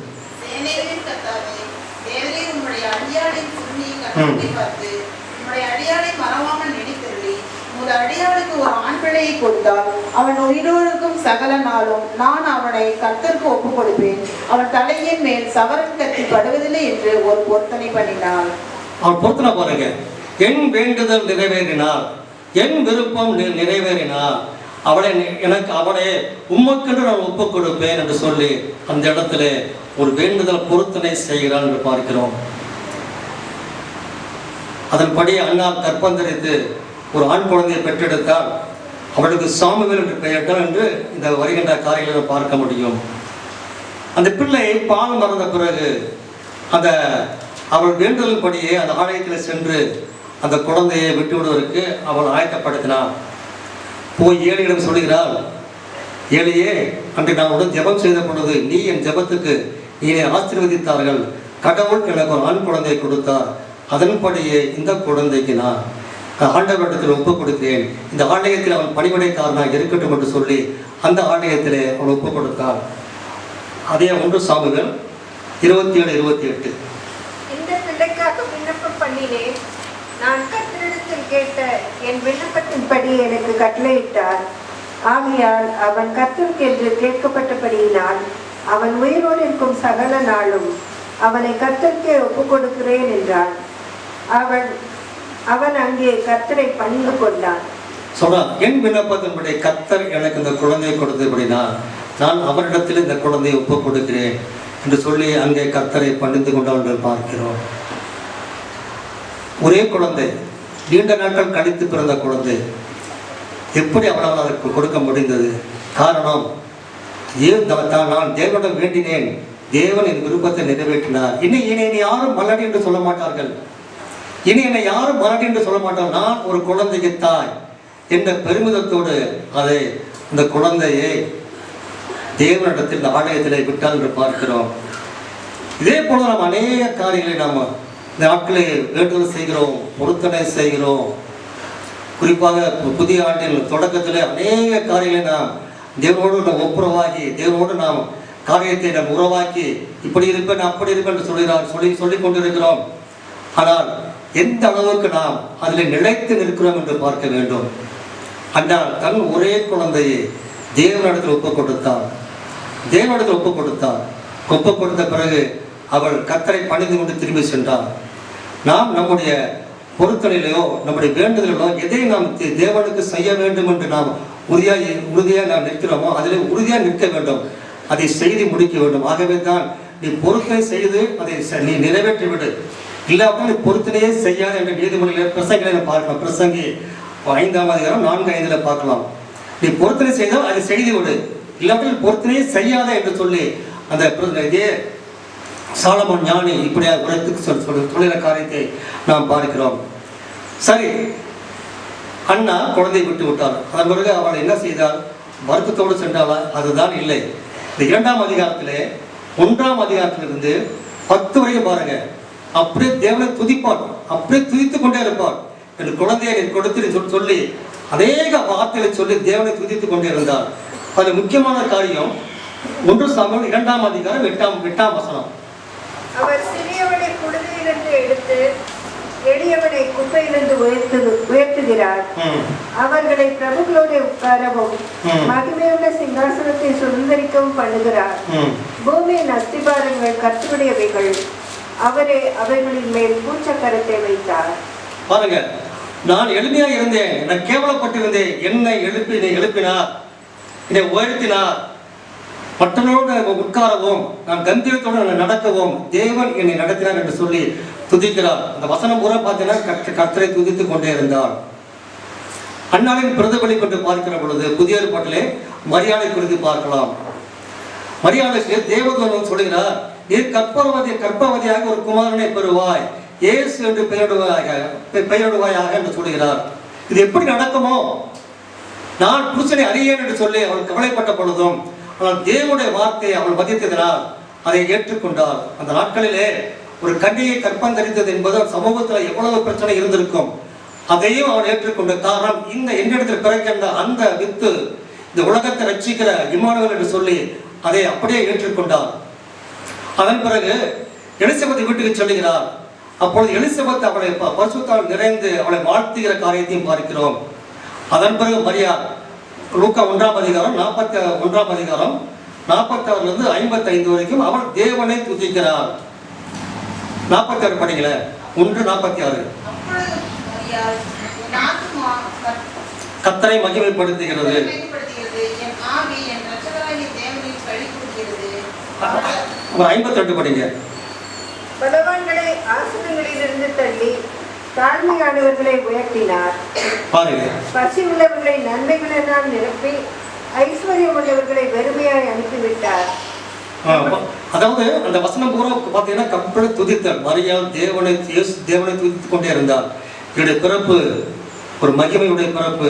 அடியாளுக்கு ஒரு ஆண் பிள்ளையை கொடுத்தால் அவன் உயிரோருக்கும் சகல நாளும் நான் அவனை கர்த்தருக்கு ஒப்புக் கொடுப்பேன். அவன் தலையின் மேல் சவரன் கத்தி படுவதில்லை என்று ஒரு பொருத்தனை பண்ணினாள். அவன் பொருத்தனை பாருங்க, என் வேண்டுதல் நிறைவேறினார், என் விருப்பம் நிறைவேறினார், அவளை உமக்கென்று நான் ஒப்புக் கொடுப்பேன் என்று சொல்லி அந்த இடத்துல ஒரு வேண்டுதல் பொருத்தனை செய்கிறான் என்று பார்க்கிறோம். அதன்படி அண்ணா கற்பந்தரித்து ஒரு ஆண் குழந்தையை பெற்றெடுத்தால் அவளுக்கு சாமுவேல் என்று பெயரிட்டார் என்று இந்த வருகின்ற காரியங்களை பார்க்க முடியும். அந்த பிள்ளை பால் மறந்த பிறகு அவள் வேண்டுதல் படியே அந்த ஆலயத்தில் சென்று அந்த குழந்தையை விட்டுவிடுவதற்கு அவள் ஆயத்தப்படுத்தினாள். போய் ஏலியிடம் சொல்கிறாள், ஏலியே, அன்று நான் உடன் ஜெபம் செய்த பொழுது நீ என் ஜெபத்துக்கு நீனை ஆசீர்வதித்தார்கள். கடவுள் எனக்கு ஒரு ஆண் குழந்தையை கொடுத்தார். அதன்படியே இந்த குழந்தைக்கு நான் ஆண்டவரிடத்தில் ஒப்புக் கொடுக்கிறேன். இந்த ஆலயத்தில் அவன் பணிவிடைக்காரனாக இருக்கட்டும் என்று சொல்லி அந்த ஆலயத்திலே அவள் ஒப்புக் கொடுத்தாள். அதே 1 சாமுவேல் 27-28. இந்த பிள்ளைக்காக விண்ணப்பம் பண்ணினேன். நான் கர்த்தரிடத்தில் கேட்ட என் விண்ணப்பத்தின்படி எனக்கு கட்டளையிட்டார். ஆகையால் அவன் கர்த்தருக்கென்று கேட்கப்பட்டபடியினால் அவன் உயிரோடு இருக்கும் சகல நாளும் அவனை கர்த்தருக்கே ஒப்புக் கொடுக்கிறேன் என்றான். அவன் அங்கே கர்த்தரை பணிந்து கொண்டான். சொல்றான், என் விண்ணப்பத்தின்படி கர்த்தர் எனக்கு இந்த குழந்தையை கொடுத்தபடினா நான் அவரிடத்தில் இந்த குழந்தையை ஒப்புக் கொடுக்கிறேன் என்று சொல்லி அங்கே கர்த்தரை பணிந்து கொண்டவர்கள் பார்க்கிறோம். ஒரே குழந்தை, நீண்ட நாட்கள் கழித்து பிறந்த குழந்தை, எப்படி அவனால் அதற்கு கொடுக்க முடிந்தது? காரணம், நான் தேவனிடம் வேண்டினேன், தேவன் என் விருப்பத்தை நிறைவேற்றினார். இனி என்னை யாரும் மலடி என்று சொல்ல மாட்டார்கள், இனி என்னை யாரும் மலடி என்று சொல்ல மாட்டார்கள். நான் ஒரு குழந்தைக்கு தாய் என்ற பெருமிதத்தோடு அதை இந்த குழந்தையை தேவனிடத்தில் இந்த ஆலயத்தில் விட்டால் என்று பார்க்கிறோம். இதே போல நாம் அநேக காரியங்களை நாம் இந்த நாட்களை வேண்டுதல் செய்கிறோம், பொருத்தனை செய்கிறோம். குறிப்பாக புதிய ஆண்டின் தொடக்கத்தில் அநேக காரியங்களை நாம் தேவனோடு நாம் ஒப்புரவாகி, தேவனோடு நாம் காரியத்தை நாம் உறவாக்கி, இப்படி இருப்பேன் அப்படி இருப்பேன் என்று சொல்லிக் கொண்டிருக்கிறோம். ஆனால் எந்த அளவுக்கு நாம் அதில் நிலைத்து நிற்கிறோம் என்று பார்க்க வேண்டும். ஆனால் தன் ஒரே குழந்தையை தேவனிடத்தில் ஒப்புக் கொடுத்தார். தேவனிடத்தில் ஒப்புக் கொடுத்தார். ஒப்புக் கொடுத்த பிறகு அவள் கர்த்தரை பணிந்து கொண்டு திரும்பி சென்றார். நாம் நம்முடைய பொருத்தனையிலோ நம்முடைய வேண்டுதலோ எதை நாம் தேவனுக்கு செய்ய வேண்டும் என்று நாம் உறுதியாக நாம் நிற்கிறோமோ அதில் உறுதியாக நிற்க வேண்டும், அதை செய்து முடிக்க வேண்டும். ஆகவே தான் நீ பொருத்தனை செய்து அதை நீ நிறைவேற்றிவிடு, இல்லாமல் நீ பொருத்தனையே செய்யாத என்ற நீதிமொழியில் பிரசங்களை பார்க்கலாம். பிரசங்கி 5ஆம் அதிகாரம் 4:5 பார்க்கலாம். நீ பொருத்தனை செய்தால் அதை செய்து விடு, இல்லாமல் பொருத்தனையே செய்யாத என்று சொல்லி அந்த இதே சாலமோன் ஞானி இப்படியாக உரைத்து சொல்லுகிற காரியத்தை நாம் பார்க்கிறோம். சரி, அண்ணா குழந்தையை விட்டு விட்டார். அதன் பிறகு அவள் என்ன செய்தால்? வருத்தத்தோடு சென்றாளா? அதுதான் இல்லை. இந்த 2ஆம் அதிகாரத்திலே 1ஆம் அதிகாரத்திலிருந்து 10 வரைக்கும் பாருங்க, அப்படியே தேவனை துதிப்பாள், அப்படியே துதித்துக் கொண்டே இருப்பாள். என் குழந்தையை நீ கொடுத்து சொல்லி அநேக வார்த்தைகளை சொல்லி தேவனை துதித்துக் கொண்டே இருந்தார். அது முக்கியமான காரியம் 1 சாமுவேல் 2ஆம் அதிகாரம் 8ஆம் வசனம். அவர் சிறியவனை குழந்தையிலிருந்து எடுத்து எளியவனை குப்பையிலிருந்து உயர்த்துகிறார். அவர்களை பிரபுகளோடு உட்காரவும் மகிமையுள்ள சிங்காசனத்தை சுதந்திரிக்கவும் பண்ணுகிறார். பூமியின் அஸ்திபாரங்கள் கர்த்தருடையவைகள், அவரே அவைகளின் மேல் பூச்சக்கரத்தை வைத்தார். பாருங்க, நான் எளிமையா இருந்தேன், நான் கேவலப்பட்டிருந்தேன், என்னை எழுப்பினார், என்னை உயர்த்தினார். மற்றவர்களோடு உட்காரவும் நான் கம்பீரத்தோடு நடக்கவும் தேவன் என்னை நடத்தினார் என்று சொல்லி துதிக்கிறார். அந்த வசனம் பூரா பார்த்தீங்கன்னா கர்த்தரை துதித்துக் கொண்டே இருந்தார். அன்னாளின் பிரதிபலி கொண்டு பார்க்கிற பொழுது புதிய ஏற்பாட்டிலே மரியாதை குறித்து பார்க்கலாம். மரியாதைக்கு தேவதூதன் சொல்லுகிறார், நீர் கர்ப்பவதியாக ஒரு குமாரனை பெறுவாய், இயேசு என்று பெயரிடுவாயாக என்று சொல்லுகிறார். இது எப்படி நடக்குமோ? நான் புருஷனை அறியேன் என்று சொல்லி அவள் கவலைப்பட்ட பொழுதும் ஆனால் தேவனுடைய வார்த்தையை அவள் மதித்ததினால் அதை ஏற்றுக்கொண்டார். அந்த நாட்களிலே ஒரு கன்னியை கற்பந்தரித்தது என்பது சமூகத்தில் எவ்வளவு பிரச்சனை இருந்திருக்கும், அதையும் அவன் ஏற்றுக்கொண்ட காரணம் இந்த என்னிடத்தில் பிறக்கின்ற அந்த வித்து இந்த உலகத்தை ரட்சிக்கிற இம்மானுவேல் என்று சொல்லி அதை அப்படியே ஏற்றுக்கொண்டார். அதன் பிறகு எலிசபெத் வீட்டுக்கு சொல்லுகிறார். அப்பொழுது எலிசபெத் அவளை பரிசுத்தால் நிறைந்து அவளை வாழ்த்துகிற காரியத்தையும் பார்க்கிறோம். அதன் பிறகு மரியா லூக்கா 1ஆம் அதிகாரம் 41ஆம் அதிகாரம் 46 55 வரைக்கும் அவள் தேவனை துதிக்கிறார். 46 படிக்கல, 1:46. கர்த்தரை மகிமைப்படுத்துகிறது. 52 படிங்க. பலவான்களை ஆசனங்களிலிருந்து தள்ளி தாழ்மையானவர்களை உயர்த்தினார். பாருங்க, பசி உள்ளவர்களை நன்மைகளினால் நிரப்பி ஐஸ்வர்யம் உள்ளவர்களை வெறுமையாய் அனுப்பிவிட்டார். அதாவது அந்த வசனம் பூரா பார்த்தீங்கன்னா கம்பள துதித்தல். மரியாள் தேவனை துதித்துக் கொண்டே இருந்தார். என்னுடைய பிறப்பு ஒரு மகிமையுடைய பிறப்பு,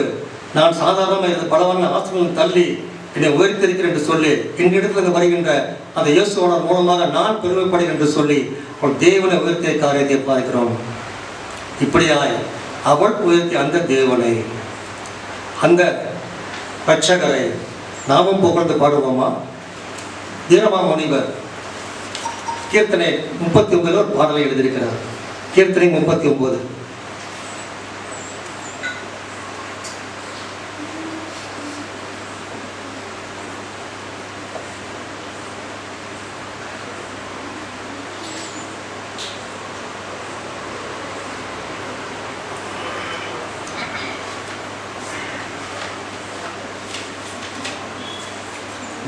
நான் சாதாரணமாக இருந்த பலவான ஆசனங்கள் தள்ளி என்னை உயர்த்திருக்கிறேன் என்று சொல்லி எங்களிடத்திலிருந்து வருகின்ற அந்த இயேசுவாளர் மூலமாக நான் பெருமைப்படுகிறேன் என்று சொல்லி அவள் தேவனை உயர்த்திய காரியத்தை பார்க்கிறோம். இப்படியாய் அவள் உயர்த்தி அந்த தேவனை, அந்த ரட்சகரை நாமும் புகழ்ந்து பாடுவோமா? வீரமா முனிவர் கீர்த்தனை 39 ஒரு பாடலை எழுதியிருக்கிறார். கீர்த்தனை 39.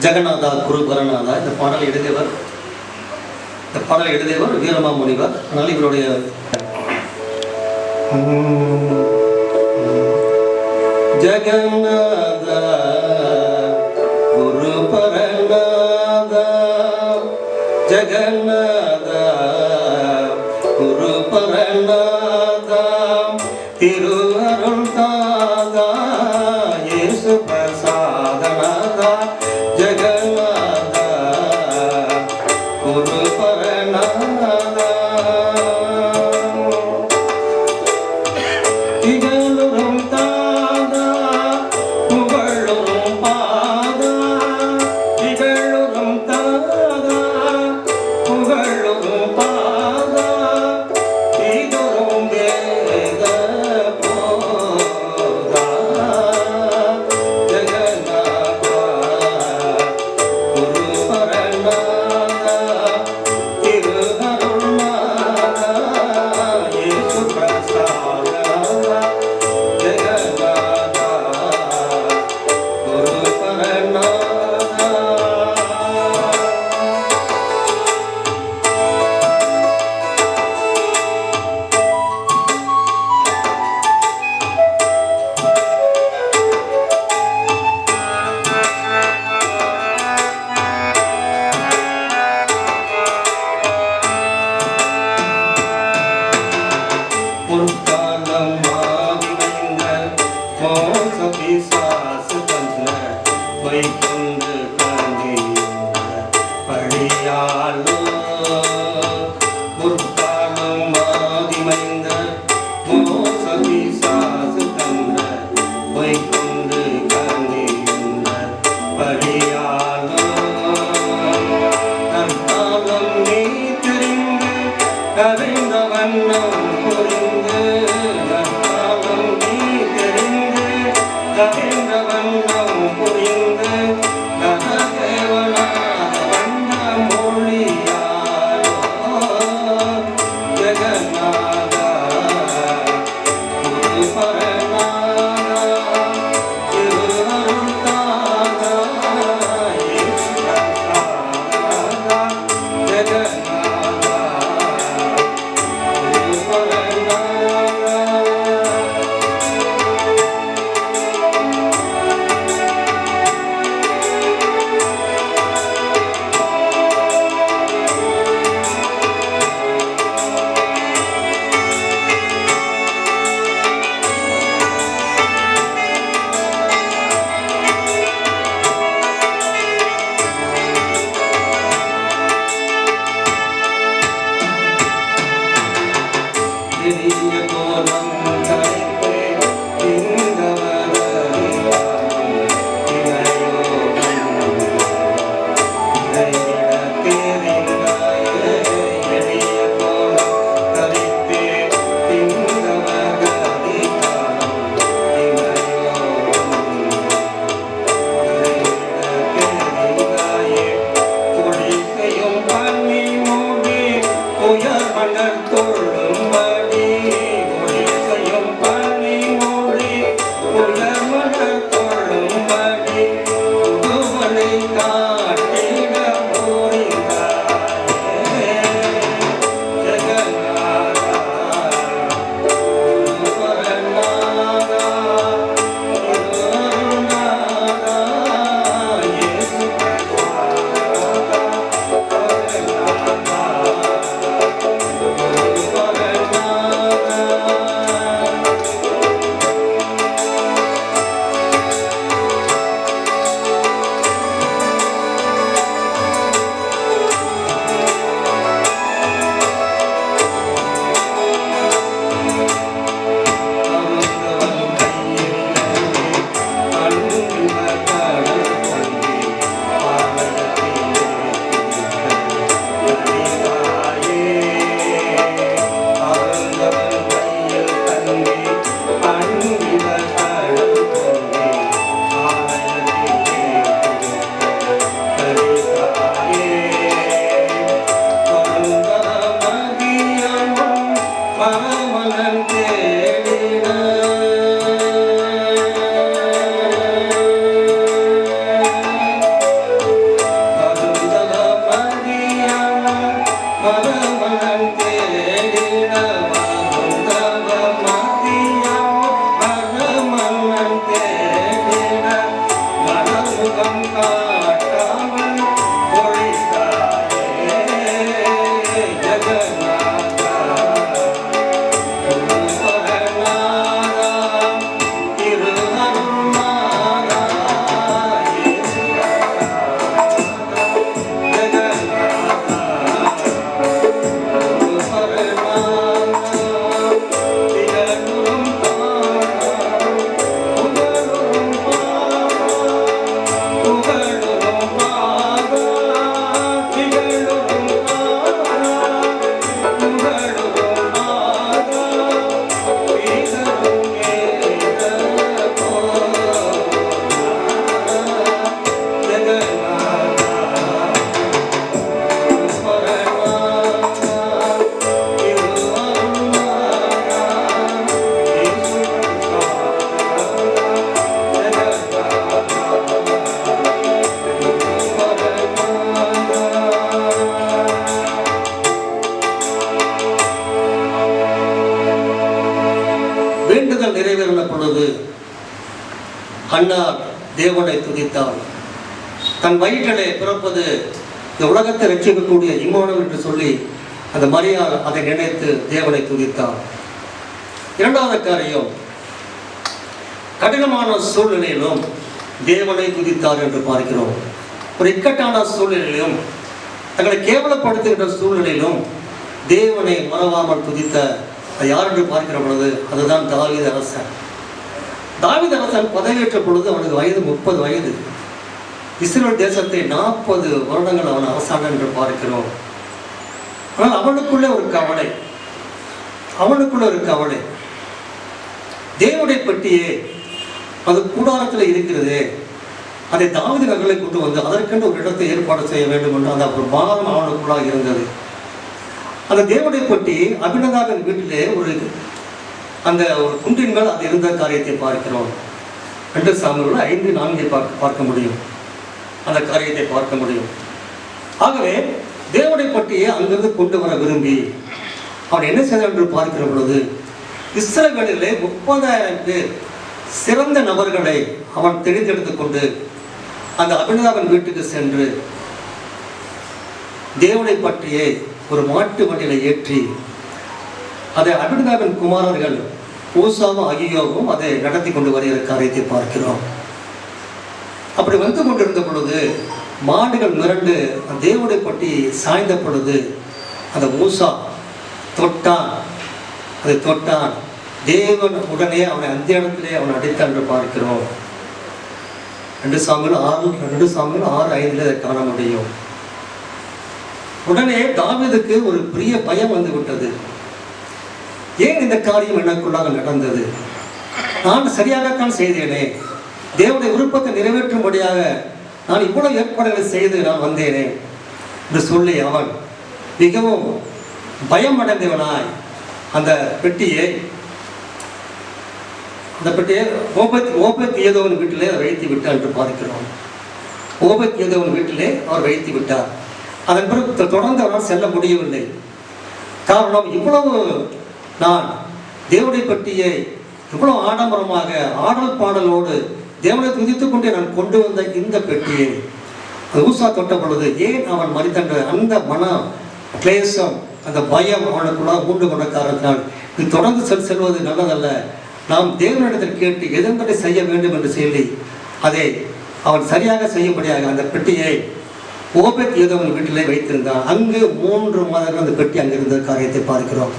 ஜெகநாதா குருபரநாதா. இந்த பாடலை எழுதியவர் வீரமாமுனிவர். அதனால் இவருடைய ஜெகநாதா குருபரநாதா, ஜெகநாதா குருபரநாதா, திருவருள் தாதா இயேசு பிரசாதநாதா, ஜெகநாதா குருபரநாதா. திகழும் தாதா புகழும் பாதா, திகழும் தாதா புகழும் பாதா, திகழும் வேத போதா, ஜெகநாதா குருபரநாதா, திருவருள்நாதா இயேசு பிரசாதநாதா, ஜெகநாதா குருபரநாதா. முற்காலம் மாறிமைந்த மோச பிசாசு தந்த வைகுந்து கண்டிந்த பழியாளோ. முற்காலம் மாறிமைந்த மோச பிசாசு தந்த வைகுந்து கண்டிந்த பழியாளோ. தற்காலம் நீ தெரிந்து கரைந்த வண்ணம் புரிந்து, நற்காலம் நீ தெரிந்து கரைந்த வண்ணம் புரிந்து, நரதேவனாக வண்ண மொழியாரோ, ஜெகநாதா குருபரநாதா, திருவருள் தாதா இயேசு பிரசாதநாதா, ஜெகநாதா குருபரநாதா. பெரிய கோலம் தலைப்பே இந்தவரியாரும் இணையோகம் இணையிட தேரிங்காயே. எளிய கோலம் தலைப்பே இந்தவரியாரும் இணையோகம் இணையிட தேரிங்காயே. குடிசையும் பண்ணி மூடி உயர் மன்னர் தொழும்படி, குடிசையும் பண்ணி மூடி உயர் மன்னர் தொழும்படி, புதுவனை காட்டிட புரிந்தாயே, ஜெகநாதா குருபரநாதா, திருவருள்நாதா இயேசு பிரசாதநாதா, ஜெகநாதா குருபரநாதா. அன்னார் தேவனை துதித்தாள். தன் வயிற்றிலே பிறப்பது இந்த உலகத்தை ரட்சிக்கக்கூடிய இம்மானுவேல் என்று சொல்லி அந்த மரியாள் அதை நினைத்து தேவனை துதித்தார். இரண்டாவது காரியம், கடினமான சூழ்நிலையிலும் தேவனை துதித்தார் என்று பார்க்கிறோம். ஒரு இக்கட்டான சூழ்நிலையிலும் தங்களை கேவலப்படுத்துகின்ற சூழ்நிலையிலும் தேவனை மறவாமல் துதித்த யார் என்று பார்க்கிற பொழுது அதுதான் தாவீது அரசன். தாவீது அரசன் பதவியேற்ற பொழுது அவனுக்கு வயது 30 வயது. இஸ்ரேல் தேசத்தை 40 வருடங்கள் அவன் அரசாண்டான் என்று பார்க்கிறோம். ஆனால் அவனுக்குள்ளே ஒரு கவலை, தேவனுடைய பெட்டியே அது கூடாரத்தில் இருக்கிறது, அதை தாவீது நகரை கொண்டு வந்து அதற்கென்று ஒரு இடத்தை ஏற்பாடு செய்ய வேண்டும் என்று அந்த ஒரு பாரம் அவனுக்குள்ளாக இருந்தது. அந்த தேவனுடைய பெட்டி அபினதாவின் வீட்டிலே ஒரு குன்றின் மேல் அது இருந்த காரியத்தை பார்க்கிறோம். 2 சாமுவேல் 5:4 பார்க்க முடியும், அந்த காரியத்தை பார்க்க முடியும். ஆகவே தேவனுடைய பட்டியை அங்கிருந்து கொண்டு வர விரும்பி அவன் என்ன செய்தான் என்று பார்க்கிற பொழுது இஸ்ரவேலிலே 30,000 பேர் சிறந்த நபர்களை அவன் தெரிந்தெடுத்துக் கொண்டு அந்த அபினதாவின் வீட்டுக்கு சென்று தேவனை பற்றியே ஒரு மாட்டு வண்டியில ஏற்றி அதை அபினதாவின் குமாரர்கள் ஊசாவும் அகியோவும் அதை நடத்தி கொண்டு வருகிற காரியத்தை பார்க்கிறோம். அப்படி வந்து கொண்டிருந்த பொழுது மாடுகள் மிரண்டு தேவனை பற்றி சாய்ந்த பொழுது அந்த ஊசா தொட்டான். தேவன் உடனே அவனை அந்த இடத்திலே அவன் அடித்தான் என்று பார்க்கிறோம். 2 சாமுவேல் 6:5 அதை காண முடியும். உடனே தாவீதுக்கு ஒரு பெரிய பயம் வந்து விட்டது. ஏன் இந்த காரியம் எனக்குள்ளாக நடந்தது? நான் சரியாகத்தான் செய்தேனே, தேவனுடைய விருப்பத்தை நிறைவேற்றும்படியாக நான் இவ்வளவு ஏற்பாடுகளை செய்து நான் வந்தேனே என்று சொல்லி அவன் மிகவும் பயம் அடைந்தவனாய் அந்த பெட்டியை ஓபேத் ஏதோவன் வீட்டிலே அவர் வைத்து விட்டார் என்று பார்க்கிறோம். ஓபேத் ஏதோவன் வீட்டிலே அவர் வைத்து விட்டார். அதன் பிறகு தொடர்ந்து அவரால் செல்ல முடியவில்லை. காரணம், இவ்வளவு நான் தேவனுடைய பற்றியை இவ்வளவு ஆடம்பரமாக ஆடல் பாடலோடு தேவனை துதித்துக் கொண்டே நான் கொண்டு வந்த இந்த பெட்டியை ஊசா தொட்ட பொழுது ஏன் அவன் மறித்தன்ற அந்த மன கிளேசம், அந்த பயம் அவனுக்குள்ள மூண்டு கொண்ட காரணத்தினால் இது தொடர்ந்து செல்வது நல்லதல்ல, நாம் தேவனிடத்தில் கேட்டு எதன்படி செய்ய வேண்டும் என்று சொல்லி அதை அவன் சரியாக செய்யும்படியாக அந்த பெட்டியை ஓபேத் ஏதோவன் வீட்டிலே வைத்திருந்தான். அங்கு 3 மாதங்கள் அந்த பெட்டி அங்கிருந்த காரியத்தை பார்க்கிறோம்.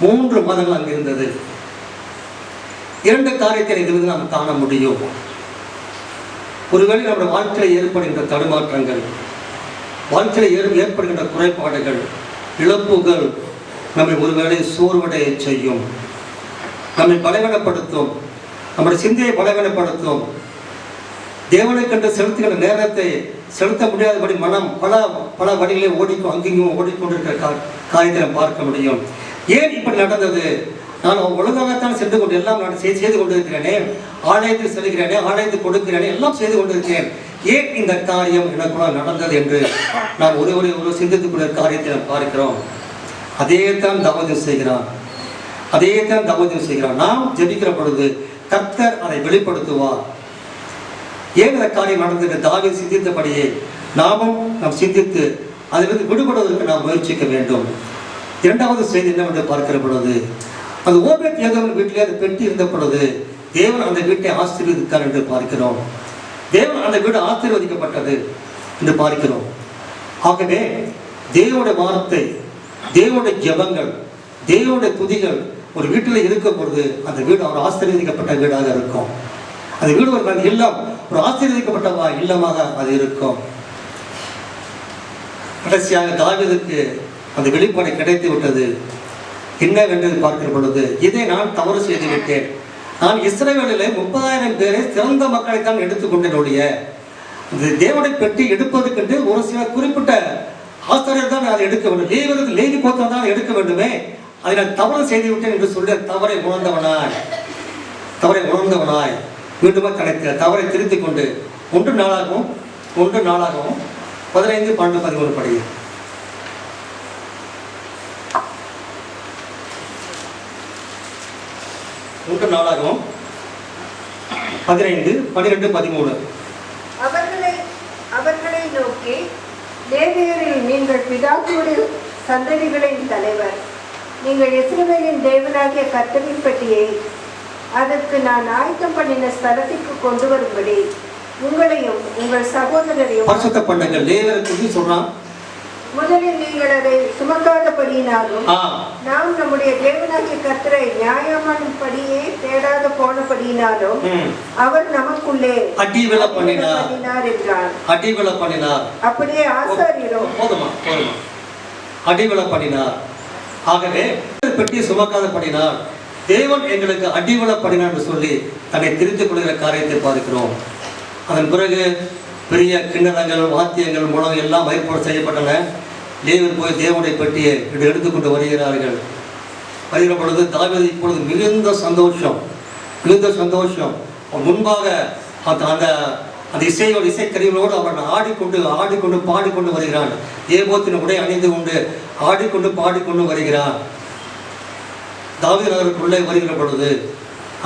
3 மாதங்கள் அங்கிருந்தது. 2 காரியத்தை இதிலிருந்து நாம் காண முடியும். ஒருவேளை நம்முடைய வாழ்க்கையில் ஏற்படுகின்ற தடுமாற்றங்கள், வாழ்க்கையில் ஏற்படுகின்ற குறைபாடுகள், இழப்புகள் நம்மை ஒருவேளை சோர்வடைய செய்யும், நம்மை பலவீனப்படுத்தும், நம்முடைய சிந்தையை பலவீனப்படுத்தும். தேவனை கண்டு செலுத்துகின்ற நேரத்தை செலுத்த முடியாதபடி மனம் பல வழிகளை அங்கேயும் ஓடிக்கொண்டிருக்கிற காரியத்தை நாம் பார்க்க முடியும். ஏன் இப்படி நடந்தது? நான் ஒழுங்காகத்தான் சென்று கொண்டு எல்லாம் நான் செய்து கொண்டிருக்கிறேனே, ஆலயத்தில் செல்கிறேனே, ஆலயத்தில் கொடுக்கிறேனே, எல்லாம் செய்து கொண்டிருக்கிறேன், ஏன் இந்த காரியம் எனக்குள்ள நடந்தது என்று நான் ஒரு சிந்தித்துக்கூடிய காரியத்தை நாம் பார்க்கிறோம். அதே தான் தாவீது செய்கிறான். நாம் ஜெபிக்கிற பொழுது கர்த்தர் அதை வெளிப்படுத்துவார். ஏன் இந்த காரியம் நடந்தது? தாவீது சிந்தித்தபடியே நாம் சிந்தித்து அதிலிருந்து விடுபடுவதற்கு நாம் முயற்சிக்க வேண்டும். 2வது செய்தி என்னவென்று பார்க்கிற பொழுது அந்த ஓபேத் ஏதோவன் வீட்டிலே அந்த பெட்டி இருந்த பொழுது தேவன் அந்த வீட்டை ஆசீர்வதித்தார் என்று பார்க்கிறோம். தேவன் அந்த வீடு ஆசீர்வதிக்கப்பட்டது என்று பார்க்கிறோம். ஆகவே தேவனுடைய வார்த்தை, தேவனுடைய ஜெபங்கள், தேவனுடைய துதிகள் ஒரு வீட்டில் இருக்கும் பொழுது அந்த வீடு அவர் ஆசீர்வதிக்கப்பட்ட வீடாக இருக்கும். அந்த வீடு ஒரு இல்லம், ஒரு ஆசீர்வதிக்கப்பட்ட இல்லமாக அது இருக்கும். கடைசியாக தாவீதுக்கு அந்த வெளிப்பாடு கிடைத்து விட்டது. என்னவென்று பார்க்கிற பொழுது இதை நான் தவறு செய்து விட்டேன். நான் இஸ்ரவேலிலே 30,000 பேரை சிறந்த மக்களை தான் எடுத்துக்கொண்டேன் ஒழிய இந்த தேவனுடைய பெட்டி எடுப்பதற்கென்று ஒரு சில குறிப்பிட்ட ஆசிரியர் தான் அதை எடுக்க வேண்டும், லேவி கோத்திரம் தான் எடுக்க வேண்டுமே, அதை நான் தவறு செய்து விட்டேன் என்று சொல்லி தவறை உணர்ந்தவனாய் மீண்டுமே தவறை திருத்திக் கொண்டு 1 நாளாகவும் 15, 12, 13 படி 1 நாளாகவும் 15, 12, 13. அவர்களை நோக்கி, லேவியரில் நீங்கள் பிதாக்களுடைய சந்ததிகளின் தலைவர். நீங்கள் இஸ்ரவேலின் தேவனாகிய கர்த்தரின் பெட்டியை அதற்கு நான் ஆயத்தம் பண்ணின ஸ்தலத்திற்கு கொண்டு வரும்படி உங்களையும் உங்கள் சகோதரரையும் பரிசுத்த பண்ணுங்கள். லேவியரை குறித்து சொல்றான். முதலில் நீங்கள் அதை சுமக்காதபடியினாலும் நாம் நம்முடைய தேவனாகிய கர்த்தரை நியாயமானபடியே தேடாத போனபடியினாலும் அவர் நமக்குள்ளே அடிவிழ பண்ணினார் என்றார். அடிவிழ பண்ணினார். அப்படியே ஆசாரியரும் போதுமா அடிவிழ பண்ணினார். ஆகவே பெட்டி சுமக்காத பண்ணினார். தேவன் எங்களுக்கு அடிவிழ பண்ணினார் என்று சொல்லி தன்னை திருத்திக் கொள்கிற காரியத்தை பார்க்கிறோம். அதன் பிறகு பெரிய கிண்ணறங்கள், வாத்தியங்கள் மூலம் எல்லாம் ஏற்பாடு செய்யப்பட்டன. லேவியர் போய் தேவனுடைய பெட்டியை எடுத்துக்கொண்டு வருகிறார்கள். வருகிற பொழுது தாவீது இப்பொழுது மிகுந்த சந்தோஷம். முன்பாக அந்த இசைக்கருவிகளோடு அவன் ஆடிக்கொண்டு பாடிக்கொண்டு வருகிறான். ஏபோத்தின் உடை அணிந்து கொண்டு ஆடிக்கொண்டு பாடிக்கொண்டு வருகிறான். தாவீது நகருக்குள்ளே வருகிற பொழுது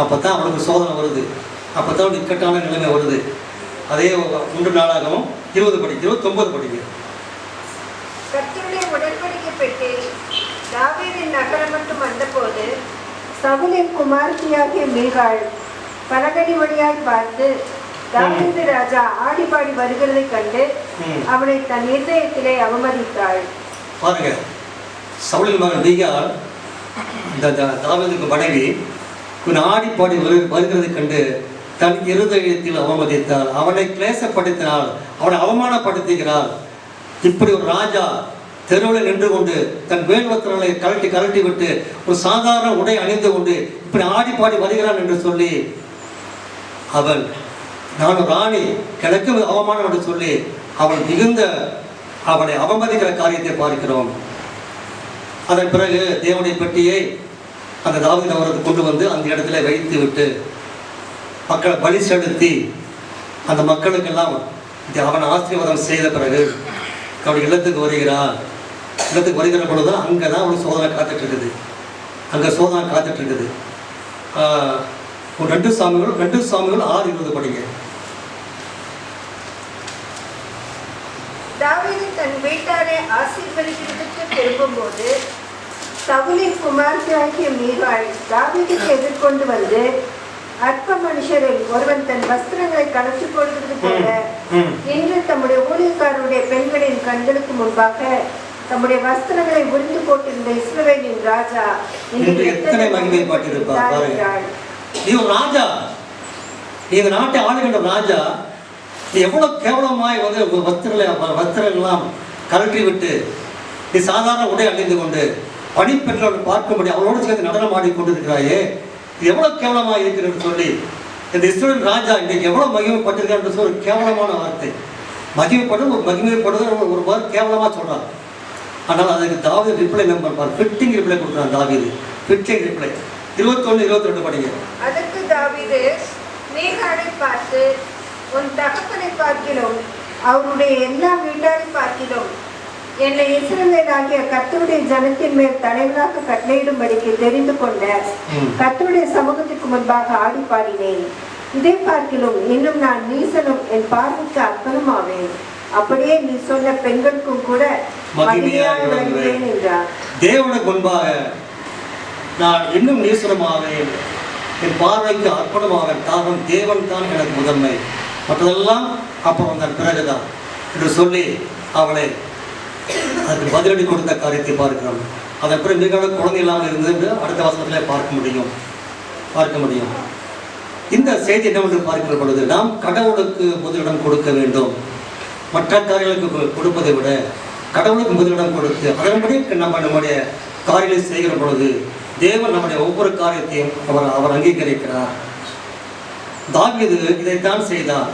அப்போத்தான் அவனுக்கு சோதனை வருது. அப்போத்தான் அவனுக்கு இக்கட்டான நிலைமை வருது. அதே 3 நாளாகவும் 29 படிங்க. கர்த்தருடைய உடன்படிக்கை பெட்டி தாவீதின் நகரம் மட்டும் வந்தபோது சவுலின் குமாரத்தியாகிய மீகாள் பலகணி வழியாய் பார்த்து தாவீது ராஜா ஆடி பாடி வருகிறதை கண்டு அவனை தன் இருதயத்திலே அவமதித்தாள். பாருங்க, சவுலின் மகன் மீகாள் இந்த தாவீதுக்கு மனைவி ஆடி பாடி வருகிறதை கண்டு தன் இருதயத்தில் அவமதித்தாள். அவனை கிளேசப்படுத்தினாள், அவனை அவமானப்படுத்துகிறாள். இப்படி ஒரு ராஜா தெருவில் நின்று கொண்டு தன் வேல்வத்திரங்களை கழட்டி விட்டு ஒரு சாதாரண உடை அணிந்து கொண்டு இப்படி ஆடி பாடி வருகிறான் என்று சொல்லி அவள், நான் ஒரு ராணி, எனக்கு அவமானம் என்று சொல்லி அவள் மிகுந்த அவனை அவமதிக்கிற காரியத்தை பார்க்கிறோம். அதன் பிறகு தேவனுடைய பெட்டியை அந்த தாவீது அவருக்கு கொண்டு வந்து அந்த இடத்துல வைத்து விட்டு மக்களை பலி செலுத்தி அந்த மக்களுக்கெல்லாம் அவன் ஆசீர்வாதம் செய்த பிறகு அவருடைய இல்லத்துக்கு வருகிற பொழுது அங்கே தான் அவனுக்கு சோதனை காத்துட்டு இருக்குது. ஒரு 2 சாமிகள் 6:20 படிங்க. தாவீது தன் வீட்டாரை ஆசீர்வதிக்கிறதுக்கு திரும்பும்போது சவுலின் குமாரத்தியாகிய மீகாள் தாவீதுக்கு எதிர்கொண்டு வந்து, அற்ப மனுஷரில் ஒருவன் தன் வஸ்திரங்களை கலற்றிக் கொள்வது போல இன்று தம்முடைய ஊழியக்காரருடைய பெண்களின் கண்களுக்கு முன்பாக தம்முடைய வஸ்திரங்களை உரிந்து போட்டிருந்த இஸ்ரவேலின் ராஜா இன்று எத்தனை மகிமை பாட்டிருப்பார். நீ ஒரு ராஜா, நீ இந்த நாட்டை ஆளுகின்ற ராஜா, நீ எவ்வளவு கேவலமாய் வந்து வஸ்திரம் எல்லாம் கலற்றி விட்டு நீ சாதாரண உடை அணிந்து கொண்டு பணி பெற்றவர்கள் பார்க்கும்படி அவளோடு சேர்ந்து நடனம் ஆடிக்கொண்டிருக்கிறாயே, எவ்வளவு கேவலமாக இருக்கிறது சொல்லி இந்த இஸ்ரவேல் ராஜா இன்றைக்கு எவ்வளவு மகிமைப்பட்டிருக்கான்னு சொல்லி ஒரு கேவலமான வார்த்தை. மகிமைப்படுறது ஒரு வார்த்தை கேவலமாக சொல்றான். ஆனால் அதுக்கு தாவீது ரிப்ளை நம்பர் ஃபிட்டிங் ரிப்ளை கொடுக்குறான். தாவீது ஃபிட்டிங் ரிப்ளை 21-22 படிங்க. அதற்கு தாவீது மீகாளை பார்த்து, உன் தகப்பனை பார்க்கிலும் அவருடைய எல்லா வீட்டாரை பார்க்கிலும் என்னை இஸ்ரவேலாகிய கர்த்தருடைய ஜனத்தின் மேல் தலைவராக கட்டளையிடும்படிக்கு தெரிந்து கொண்ட கர்த்தருடைய சமூகத்திற்கு முன்பாக ஆடி பாடினேன். இதை பார்க்கிலும் இன்னும் நான் நீசனும் என் பார்வைக்கு அற்பனும் ஆவேன். அப்படியே நீ சொன்ன பெண்களுக்கும் கூட மகிமையாக விளங்குவேன் என்றார். தேவனுக்கு முன்பாக நான் இன்னும் நீசனமாவேன், என் பார்வைக்கு அற்புதமாவேன். காரணம் தேவன் தான் எனக்கு முதன்மை, மற்றதெல்லாம் அப்புறம் தன் பிறகுதான் என்று சொல்லி அவளை அதுக்கு பதிலடி கொடுத்த காரியத்தை பார்க்கிறோம். அதன் பிறகு மிக குழந்தை இல்லாமல் இருந்தது அடுத்த வசனத்திலே பார்க்க முடியும். இந்த செய்தி என்னவென்று பார்க்கிற பொழுது நாம் கடவுளுக்கு முதலிடம் கொடுக்க வேண்டும். மற்ற காரியங்களுக்கு கொடுப்பதை விட கடவுளுக்கு முதலிடம் கொடுத்து அதன்படி நம்முடைய காரியங்களை செய்கிற பொழுது தேவன் நம்முடைய ஒவ்வொரு காரியத்தையும் அவர் அங்கீகரிக்கிறார். தாவீது இதைத்தான் செய்தார்.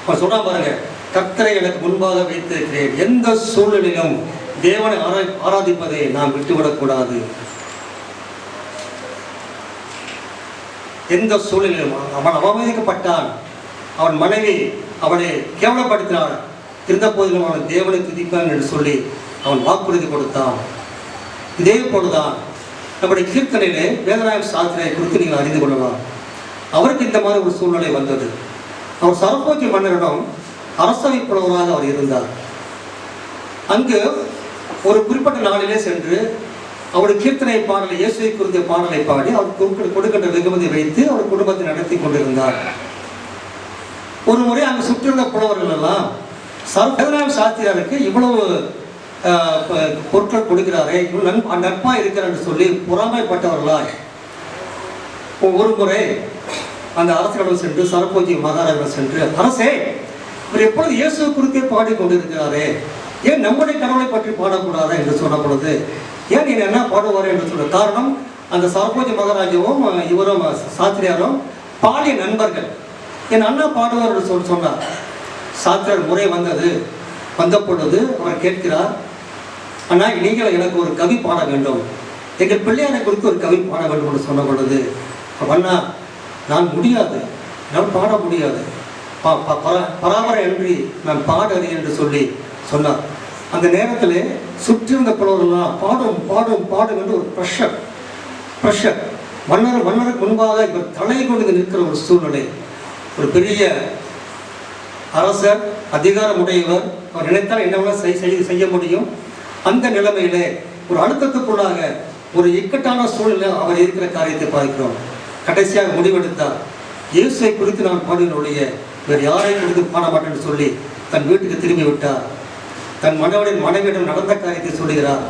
அவர் சொல்றா பாருங்க, கர்த்தரை எனக்கு முன்பாக வைத்திருக்கிறேன், எந்த சூழ்நிலையிலும் தேவனை ஆராதிப்பதை நாம் விட்டுவிடக்கூடாது. எந்த சூழ்நிலையிலும் அவன் அவமதிக்கப்பட்டான், அவன் மனைவி அவனை கேவலப்படுத்தினான், இருந்த போதிலும் அவன் தேவனை துதிப்பான் என்று சொல்லி அவன் வாக்குறுதி கொடுத்தான். இதே போலதான் நம்முடைய கீர்த்தனையிலே வேதநாயக சாஸ்திரை குறித்து நீங்கள் அறிந்து கொள்ளலாம். அவருக்கு இந்த மாதிரி ஒரு சூழ்நிலை வந்தது. அவர் சரபோஜி மன்னரிடம் அரசவை புலவராக அவர் இருந்தார். அங்கு ஒரு குறிப்பிட்ட நாளிலே சென்று அவருடைய கீர்த்தனை பாடலை, இயேசுவை குறித்த பாடலை பாடி அவர் கொடுக்கின்ற வெகுமதி வைத்து அவர் குடும்பத்தை நடத்தி கொண்டிருந்தார். ஒரு முறை அங்கு சுற்றியுள்ள புலவர்கள் எல்லாம் சரபோஜி சாஸ்திரியாருக்கு இவ்வளவு பொருட்கள் கொடுக்கிறாரே, இவ்வளவு நட்பா இருக்கிறார் என்று சொல்லி பொறாமைப்பட்டவர்களாய் ஒரு முறை அந்த அரசரிடம் சென்று, சரபோஜி மகாராஜிடம் சென்று, அரசே, இவர் எப்பொழுது இயேசு குறித்தே பாடிக்கொண்டிருக்கிறாரே, ஏன் நம்முடைய கடவுளை பற்றி பாடக்கூடாதா என்று சொன்ன பொழுது, ஏன் நீ என்ன பாடுவார் என்று சொன்ன காரணம், அந்த சரபோஜி மகாராஜாவும் இவரும் சாஸ்திரியாரும் பாடிய நண்பர்கள். என் அண்ணா பாடுவார் என்று சொன்னார். சாஸ்திரியார் முறை வந்த பொழுது அவர் கேட்கிறார், அண்ணா, நீங்கள் எனக்கு ஒரு கவி பாட வேண்டும், எங்கள் பிள்ளையாரை குறித்து ஒரு கவி பாட வேண்டும் என்று சொன்ன பொழுது, அண்ணா, நான் முடியாது, நான் பாட முடியாது, பராமரை அன்றி நான் பாடறி என்று சொல்லி சொன்னார். அந்த நேரத்தில் சுற்றிருந்த புலவர்கள்லாம் பாடும் பாடும் பாடும் என்று ஒரு ப்ரெஷர் மன்னருக்கு முன்பாக இவர் தலை கொண்டு நிற்கிற ஒரு சூழ்நிலை. ஒரு பெரிய அரசர், அதிகாரமுடையவர், அவர் நினைத்தால் என்ன செய்ய முடியும். அந்த நிலைமையிலே ஒரு அழுத்தத்துக்குள்ளாக ஒரு இக்கட்டான சூழ்நிலை அவர் இருக்கிற காரியத்தை பார்க்கிறோம். கடைசியாக முடிவெடுத்தார், இயேசுவை குறித்து நான் பாடினுடைய வேறு யாரை குறித்து பாட மாட்டேன்னு சொல்லி தன் வீட்டுக்கு திரும்பி விட்டார். தன் மனைவியிடம் நடந்த காரியத்தை சொல்லுகிறார்.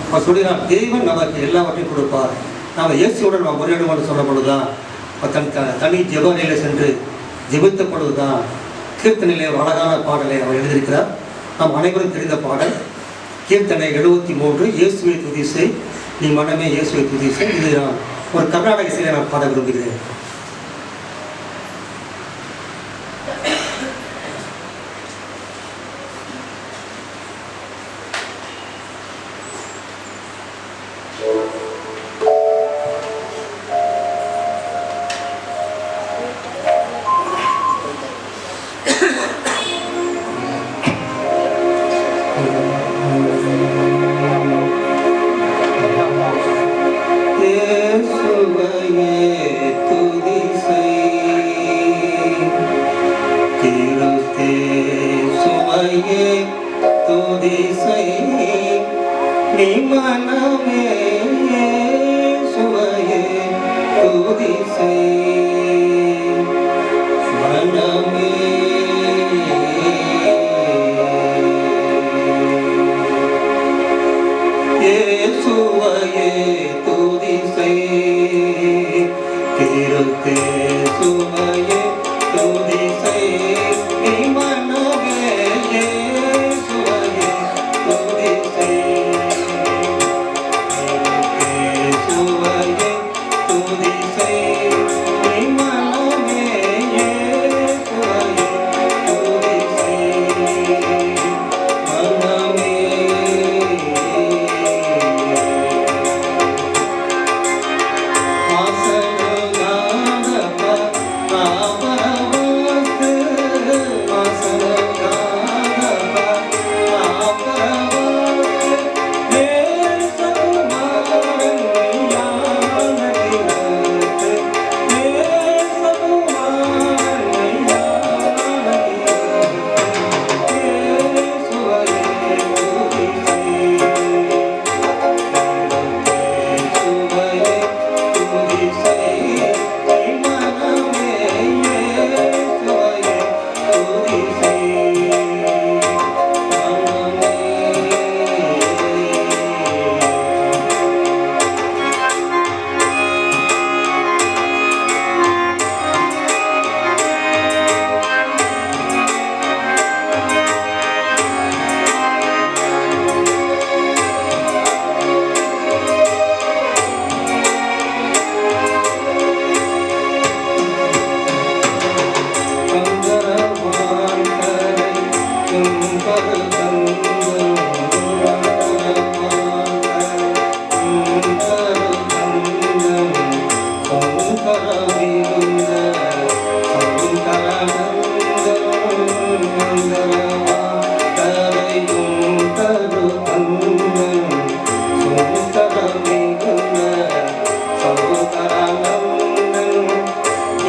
அவர் சொல்கிறார், தெய்வம் நமக்கு எல்லாவற்றையும் கொடுப்பார், நாம் இயேசுடன் நாம் முறையிடுவோம்னு சொன்ன பொழுதுதான் தன் தனி ஜெபநிலையில் சென்று ஜெபித்த பொழுதுதான் கீர்த்தனையிலே ஒரு அழகான பாடலை அவர் எழுதியிருக்கிறார். நாம் அனைவரும் தெரிந்த பாடல் கீர்த்தனை 73, இயேசுவை துதிசை நீ மனமே இயேசுவை துதிசை. இது நான் ஒரு கர்நாடக இசையை நான் பாட விரும்புகிறேன்.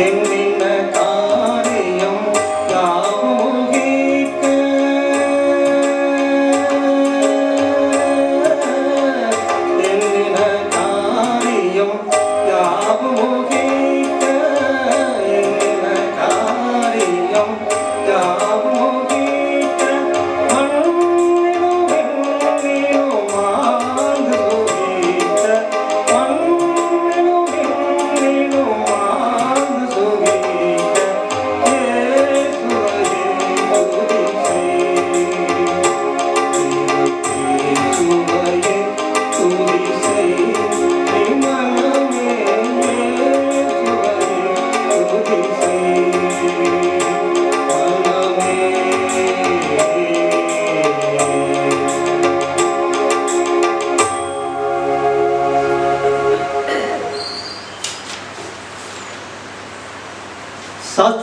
என்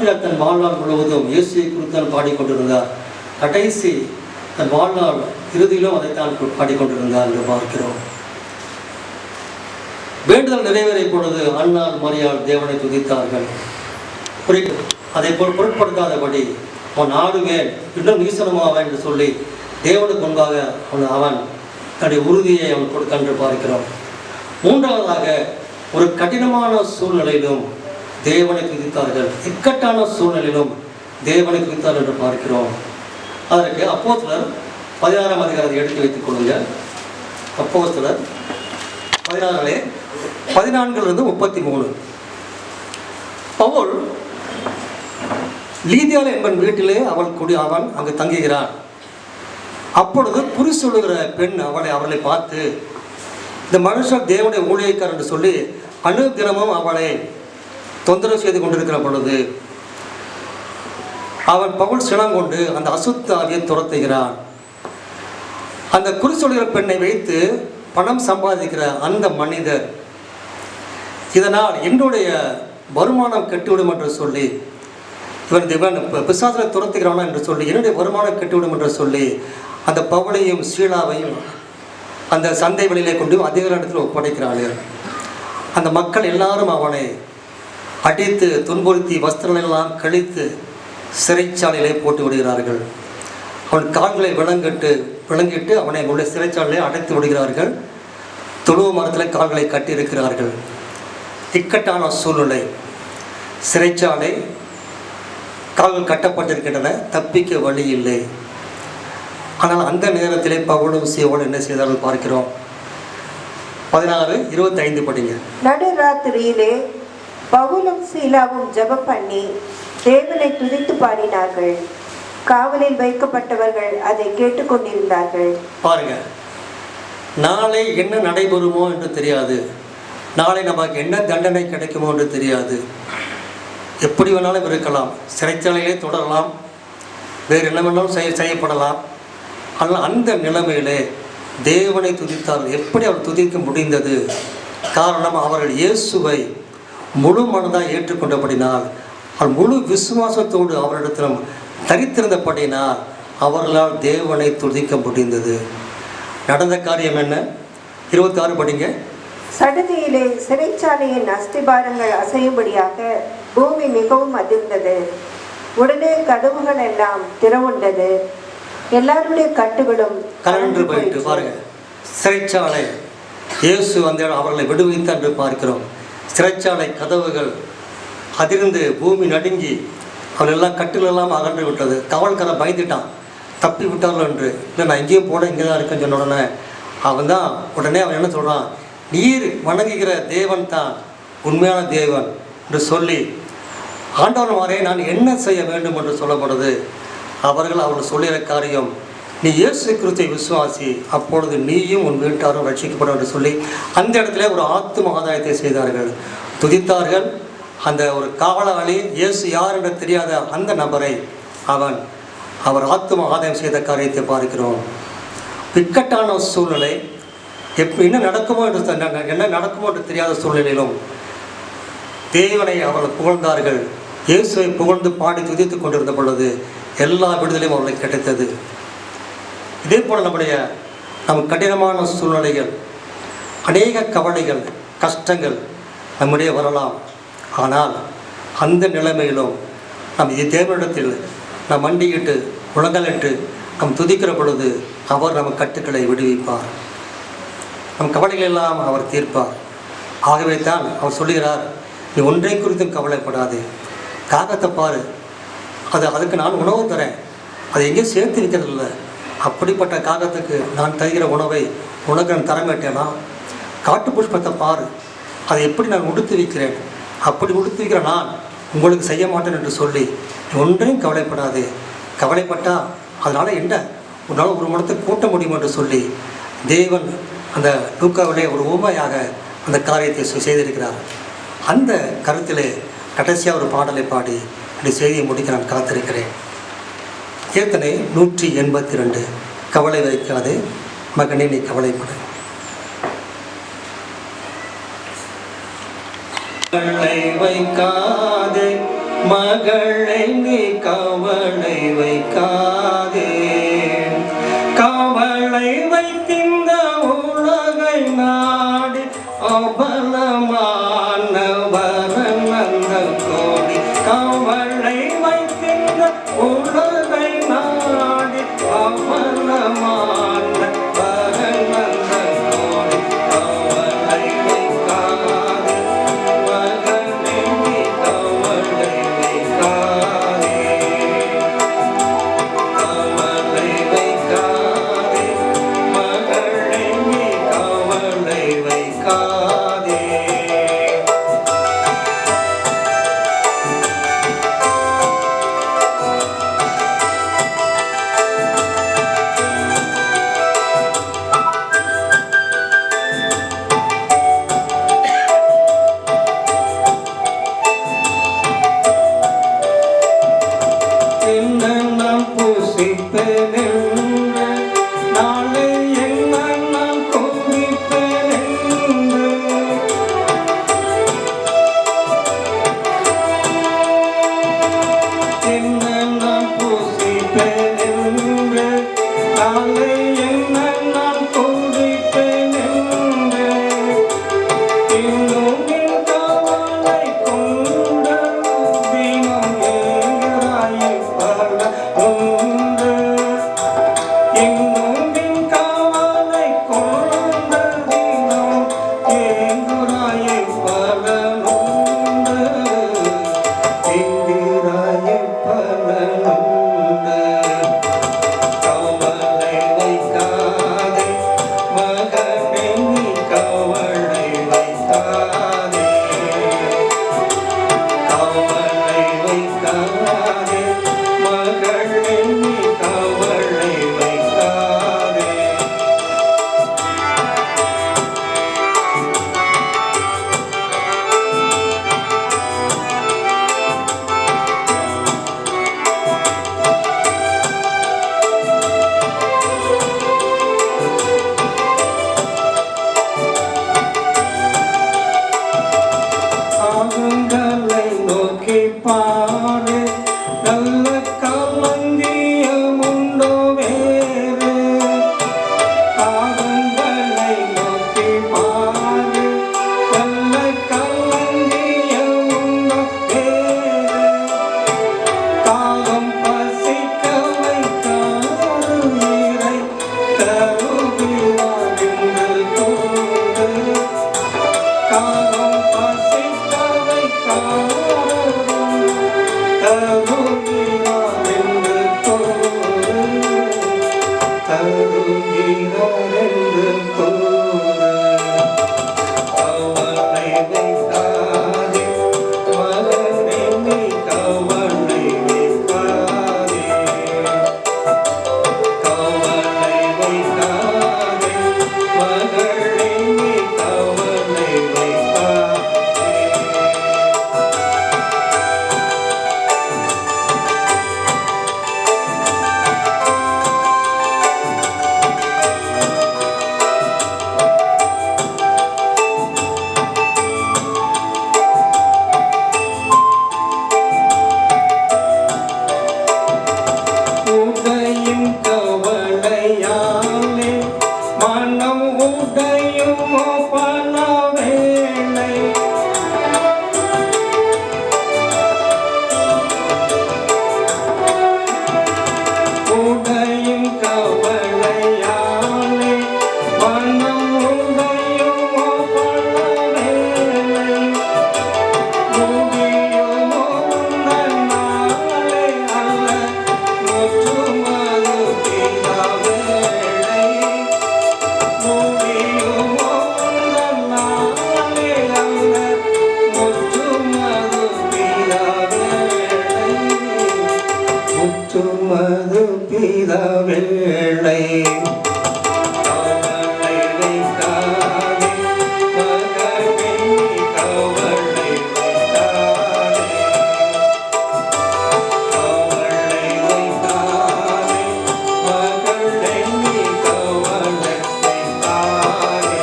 ஆசிரியர் தன் வாழ்நாள் முழுவதும் இயேசுவை குறித்தான் பாடிக்கொண்டிருந்தார். கடைசி தன் வாழ்நாள் இறுதியிலும் அதைத்தான் பாடிக்கொண்டிருந்தார் என்று பார்க்கிறோம். வேண்டுதல் நிறைவேறிய பொழுது அன்னாள் மரியாள் தேவனை துதித்தார்கள். அதை பொருட்படுத்தாதபடி அவன் ஆடுவேன் இன்னும் ஈசனமாவேன் என்று சொல்லி தேவனுக்கு முன்பாக அவன் தன்னுடைய உறுதியை அவன் கொடுக்க என்று பார்க்கிறோம். மூன்றாவதாக ஒரு கடினமான சூழ்நிலையிலும் தேவனை துதித்தார்கள். இக்கட்டான சூழ்நிலையிலும் தேவனை துதித்தார் என்று பார்க்கிறோம். அதற்கு அப்போஸ்தலர் 16ஆம் அதிகாரத்தை எடுத்து வைத்துக் கொள்ளுங்கள். அப்போஸ்தலர் 16:14-33. பவுல் லீதியாள் என்பன் வீட்டிலே அவன் அங்கு தங்குகிறான். அப்பொழுது குறி சொல்லுகிற பெண் அவர்களை பார்த்து, இந்த மனுஷர் தேவனுடைய ஊழியக்காரர் என்று சொல்லி அனுதினமும் அவளை தொந்தரவு செய்து கொண்டிருக்கிற பொழுது அவன் பவுல் சினம் கொண்டு அந்த அசுத்த ஆவியை துரத்துகிறான். அந்த குறி சொல்லுகிற பெண்ணை வைத்து பணம் சம்பாதிக்கிற அந்த மனிதர், இதனால் என்னுடைய வருமானம் கெட்டுவிடும் என்று சொல்லி இவன் பிசாசனை துரத்துகிறானா என்று சொல்லி என்னுடைய வருமானம் கெட்டுவிடும் என்று சொல்லி அந்த பவுலையும் சீலாவையும் அந்த சந்தை வெளியிலே கொண்டு அதிகாரத்தில் ஒப்படைக்கிறார்கள். அந்த மக்கள் எல்லாரும் அவனை அடித்து துன்புறுத்தி வஸ்திரங்கள் எல்லாம் கழித்து சிறைச்சாலையிலே போட்டு விடுகிறார்கள். அவன் கால்களை விளங்கிட்டு அவனை உள்ள சிறைச்சாலையை அடைத்து விடுகிறார்கள். தொழுவ மரத்தில் கால்களை கட்டியிருக்கிறார்கள். இக்கட்டான சூழ்நிலை, சிறைச்சாலை, கால்கள் கட்டப்பட்டிருக்கின்றன, தப்பிக்க வழி இல்லை. ஆனால் அந்த நேரத்திலே பவுலும் சீலாவும் என்ன செய்தார்கள் பார்க்கிறோம். 16:25 படிங்க. நடுராத்திரியிலே பவுலும் சீலாவும் ஜெபம் பண்ணி தேவனை துதித்து பாடினார்கள். காவலில் வைக்கப்பட்டவர்கள் அதை கேட்டுக்கொண்டிருந்தார்கள். பாருங்க, நாளை என்ன நடைபெறுமோ என்று தெரியாது, நாளை நமக்கு என்ன தண்டனை கிடைக்குமோ என்று தெரியாது. எப்படி வேணாலும் இருக்கலாம், சிறைச்சாலையிலே தொடரலாம், வேறு என்ன வேணாலும் செய்யப்படலாம். ஆனால் அந்த நிலைமையிலே தேவனை துதித்தால் எப்படி அவர் துதிக்க முடிந்தது? காரணம், அவர்கள் இயேசுவை முழு மனதாக ஏற்றுக்கொண்டபடினால், அவர் முழு விசுவாசத்தோடு அவரிடத்திலும் தரித்திருந்தபடினால் அவர்களால் தேவனை துதிக்க முடிந்தது. நடந்த காரியம் என்ன? 26 படிங்க. சடுதியிலே சிறைச்சாலையின் அஸ்திபாரங்கள் அசையும்படியாக பூமி மிகவும் அதிர்ந்தது. உடனே கதவுகள் எல்லாம் திறவுண்டது. எல்லாருடைய கட்டுகளும் கலன்று போயிட்டு. பாருங்க, சிறைச்சாலை இயேசு அந்த அவர்களை விடுவித்தார் என்று பார்க்கிறோம். சிறைச்சாலை கதவுகள் அதிர்ந்து பூமி நடுங்கி அவளெல்லாம் கட்டுகளெல்லாம் அகன்று விட்டது. காவல்காரன் பயந்துட்டான், தப்பி விட்டார்கள் என்று. இல்லை, நான் எங்கேயும் போட இங்கே தான் இருக்கேன்னு சொன்ன உடனே உடனே அவன் என்ன சொல்கிறான், நீர் வணங்குகிற தேவன் தான் உண்மையான தேவன் என்று சொல்லி ஆண்டவன் மாறே நான் என்ன செய்ய வேண்டும் என்று சொல்லப்படுது. அவர்கள் சொல்லுகிற காரியம், நீ இயேசு கிறிஸ்துவை விசுவாசி, அப்பொழுது நீயும் உன் வீட்டாரும் ரட்சிக்கப்படும் என்று சொல்லி அந்த இடத்துல ஒரு ஆத்தும ஆதாயத்தை செய்தார்கள், துதித்தார்கள். அந்த ஒரு காவலாளி இயேசு யார் என்று தெரியாத அந்த நபரை அவர் ஆத்தும ஆதாயம் செய்த காரியத்தை பார்க்கிறோம். இக்கட்டான சூழ்நிலை, என்ன நடக்குமோ என்று தெரியாத சூழ்நிலையிலும் தேவனை அவர்கள் புகழ்ந்தார்கள். இயேசுவை புகழ்ந்து பாடி துதித்து கொண்டிருந்த பொழுது எல்லா விடுதலையும் அவர்களுக்கு கிடைத்தது. இதே போல் நம்ம கடினமான சூழ்நிலைகள், அநேக கவலைகள், கஷ்டங்கள் நம்முடைய வரலாம். ஆனால் அந்த நிலைமையிலும் நம் தேவனிடத்தில் நாம் மண்டியிட்டு முழங்கலிட்டு நம் துதிக்கிற பொழுது அவர் நம் கட்டுக்களை விடுவிப்பார், நம் கவலைகள் எல்லாம் அவர் தீர்ப்பார். ஆகவே தான் அவர் சொல்லுகிறார், நீ ஒன்றை குறித்தும் கவலைப்படாது, காகத்தை பாரு, அதுக்கு நான் உணவு தரேன், அதை எங்கேயும் சேர்த்து வைக்கிறதில்ல. அப்படிப்பட்ட காகத்துக்கு நான் தருகிற உணவை உனக்கு நான் தரமாட்டேனா? காட்டு புஷ்பத்தை பாரு, அதை எப்படி நான் உடுத்து வைக்கிறேன், அப்படி உடுத்து வைக்கிற நான் உங்களுக்கு செய்ய மாட்டேன் என்று சொல்லி ஒன்றையும் கவலைப்படாது. கவலைப்பட்டால் அதனால் என்ன, உன்னால் ஒரு மனத்தை கூட்ட முடியும் என்று சொல்லி தேவன் அந்த லூக்காவிலே ஒரு உண்மையாக அந்த காரியத்தை செய்திருக்கிறார். அந்த கருத்திலே கடைசியாக ஒரு பாடலை பாடி இந்த செய்தியை முடிக்க நான் காத்திருக்கிறேன். கீர்த்தனை 182. கவலை வைக்காதே மகனே நீ கவலைப்படு. கவலை வைக்காதே மகளை நீ கவலை வைக்காதே, கவலை வைத்திந்த உலகை நாடி அபலமான வரநந்த கோடி, கவலை வைத்திந்த உலகை நாடி அபலமான வரநந்த கோடி, கவலை வைக்காதே மகனே நீ கவலை வைக்காதே, கவலை வைக்காதே மகளே நீ கவலை வைக்காதே. என்ன நான் பூசிப்பேன் என்று, நாளை என்ன நான் குடிப்பேன் என்று, என்ன நான் பூசிப்பேன் என்று, நாளை என்ன நான் குடிப்பேன் என்று, இன்னும் என் கவலை கொண்டு தினம் ஏங்கிறாய் பல உண்டு, இன்னும் என் கவலை கொண்டு தினம் ஏங்குறாய் பல உண்டு, ஏங்குறாய் பல உண்டு. கவலை வைக்காதே மகனே நீ கவலை வைக்காதே, கவலை வைக்காதே மகளே நீ கவலை வைக்காதே. ஆகங்களை நோக்கி பாரு, நல்ல களஞ்சியம் உண்டோ வேறு, ஆகங்களை நோக்கி பாரு, நல்ல களஞ்சியம் உண்டோ வேறு, தாகம் பசிக்க வைக்காது நீரை தருகிறார் என்று தோன்று, காலம் பசிக்க வைக்காது தருகிறார் என்று தோன்று, தருகிறார் என்று தோன்று. கவலை வைக்காதே மகனே நீ கவலை வைக்காதே, கவலை வைக்காதே மகளே நீ கவலை வைக்காதே. உடையும் கவலையாலே மனம் உடையும் பல வேளை, உடையும் கவலையாலே மனம் உடையும் பல வேளை, முடியும் உந்தன் நாளே அல்ல முற்றுமது பிற வேளை, முடியும் உந்தன் நாளே அல்ல முற்றுமது பிற வேளை, முற்றுமது பிற வேளை. கவலை வைக்காதே மகனே நீ கவலை வைக்காதே, கவலை வைக்காதே மகளே நீ கவலை வைக்காதே.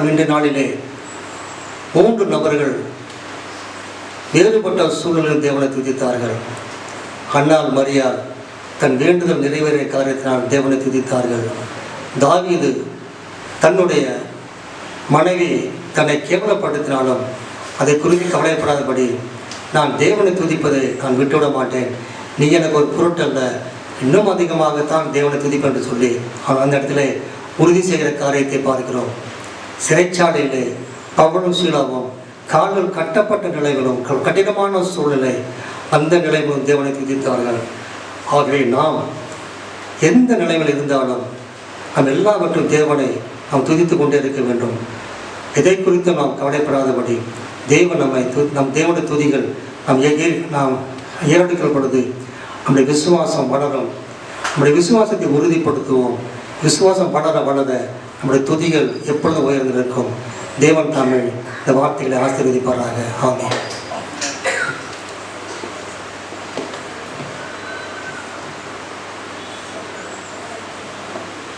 இன்றைய நாளிலே 3 நபர்கள் வேறுபட்ட சூழ்நிலையில் தேவனை துதித்தார்கள். அன்னாள் மரியாள் தன் வேண்டுதல் நிறைவேறிய காரியத்தினால் தேவனை துதித்தார்கள். தாவீது தன்னுடைய மனைவி தன்னை கேவலப்படுத்தினாலும் அதை குறித்து கவலைப்படாதபடி நான் தேவனை துதிப்பதை நான் விட்டுவிட மாட்டேன், நீ எனக்கு ஒரு பொருட்டல்ல, இன்னும் அதிகமாகத்தான் தேவனை துதிப்பேன் என்று சொல்லி அவன் அந்த இடத்துல உறுதி செய்கிற காரியத்தை பார்க்கிறோம். சிறைச்சாலையிலே பவுலும் சீலாவும் கால்கள் கட்டப்பட்ட நிலைகளும் கடினமான சூழ்நிலை, அந்த நிலைகளும் தேவனை துதித்தார்கள். ஆகவே நாம் எந்த நிலையில் இருந்தாலும் நாம் எல்லாவற்றும் தேவனை நாம் துதித்து கொண்டே இருக்க வேண்டும். எதை குறித்து நாம் கவலைப்படாதபடி தேவன் நம் தேவனுடைய துதிகள் நாம் ஏறெடுக்கிற பொழுது நம்முடைய விசுவாசம் வளரும். நம்முடைய விசுவாசத்தை உறுதிப்படுத்துவோம். விசுவாசம் வளர வளர நம்முடைய துதிகள் எப்பொழுதும் உயர்ந்திருக்கும். தேவன் தாமே இந்த வார்த்தைகளை ஆசீர்வதிப்பாராக. ஆமென்.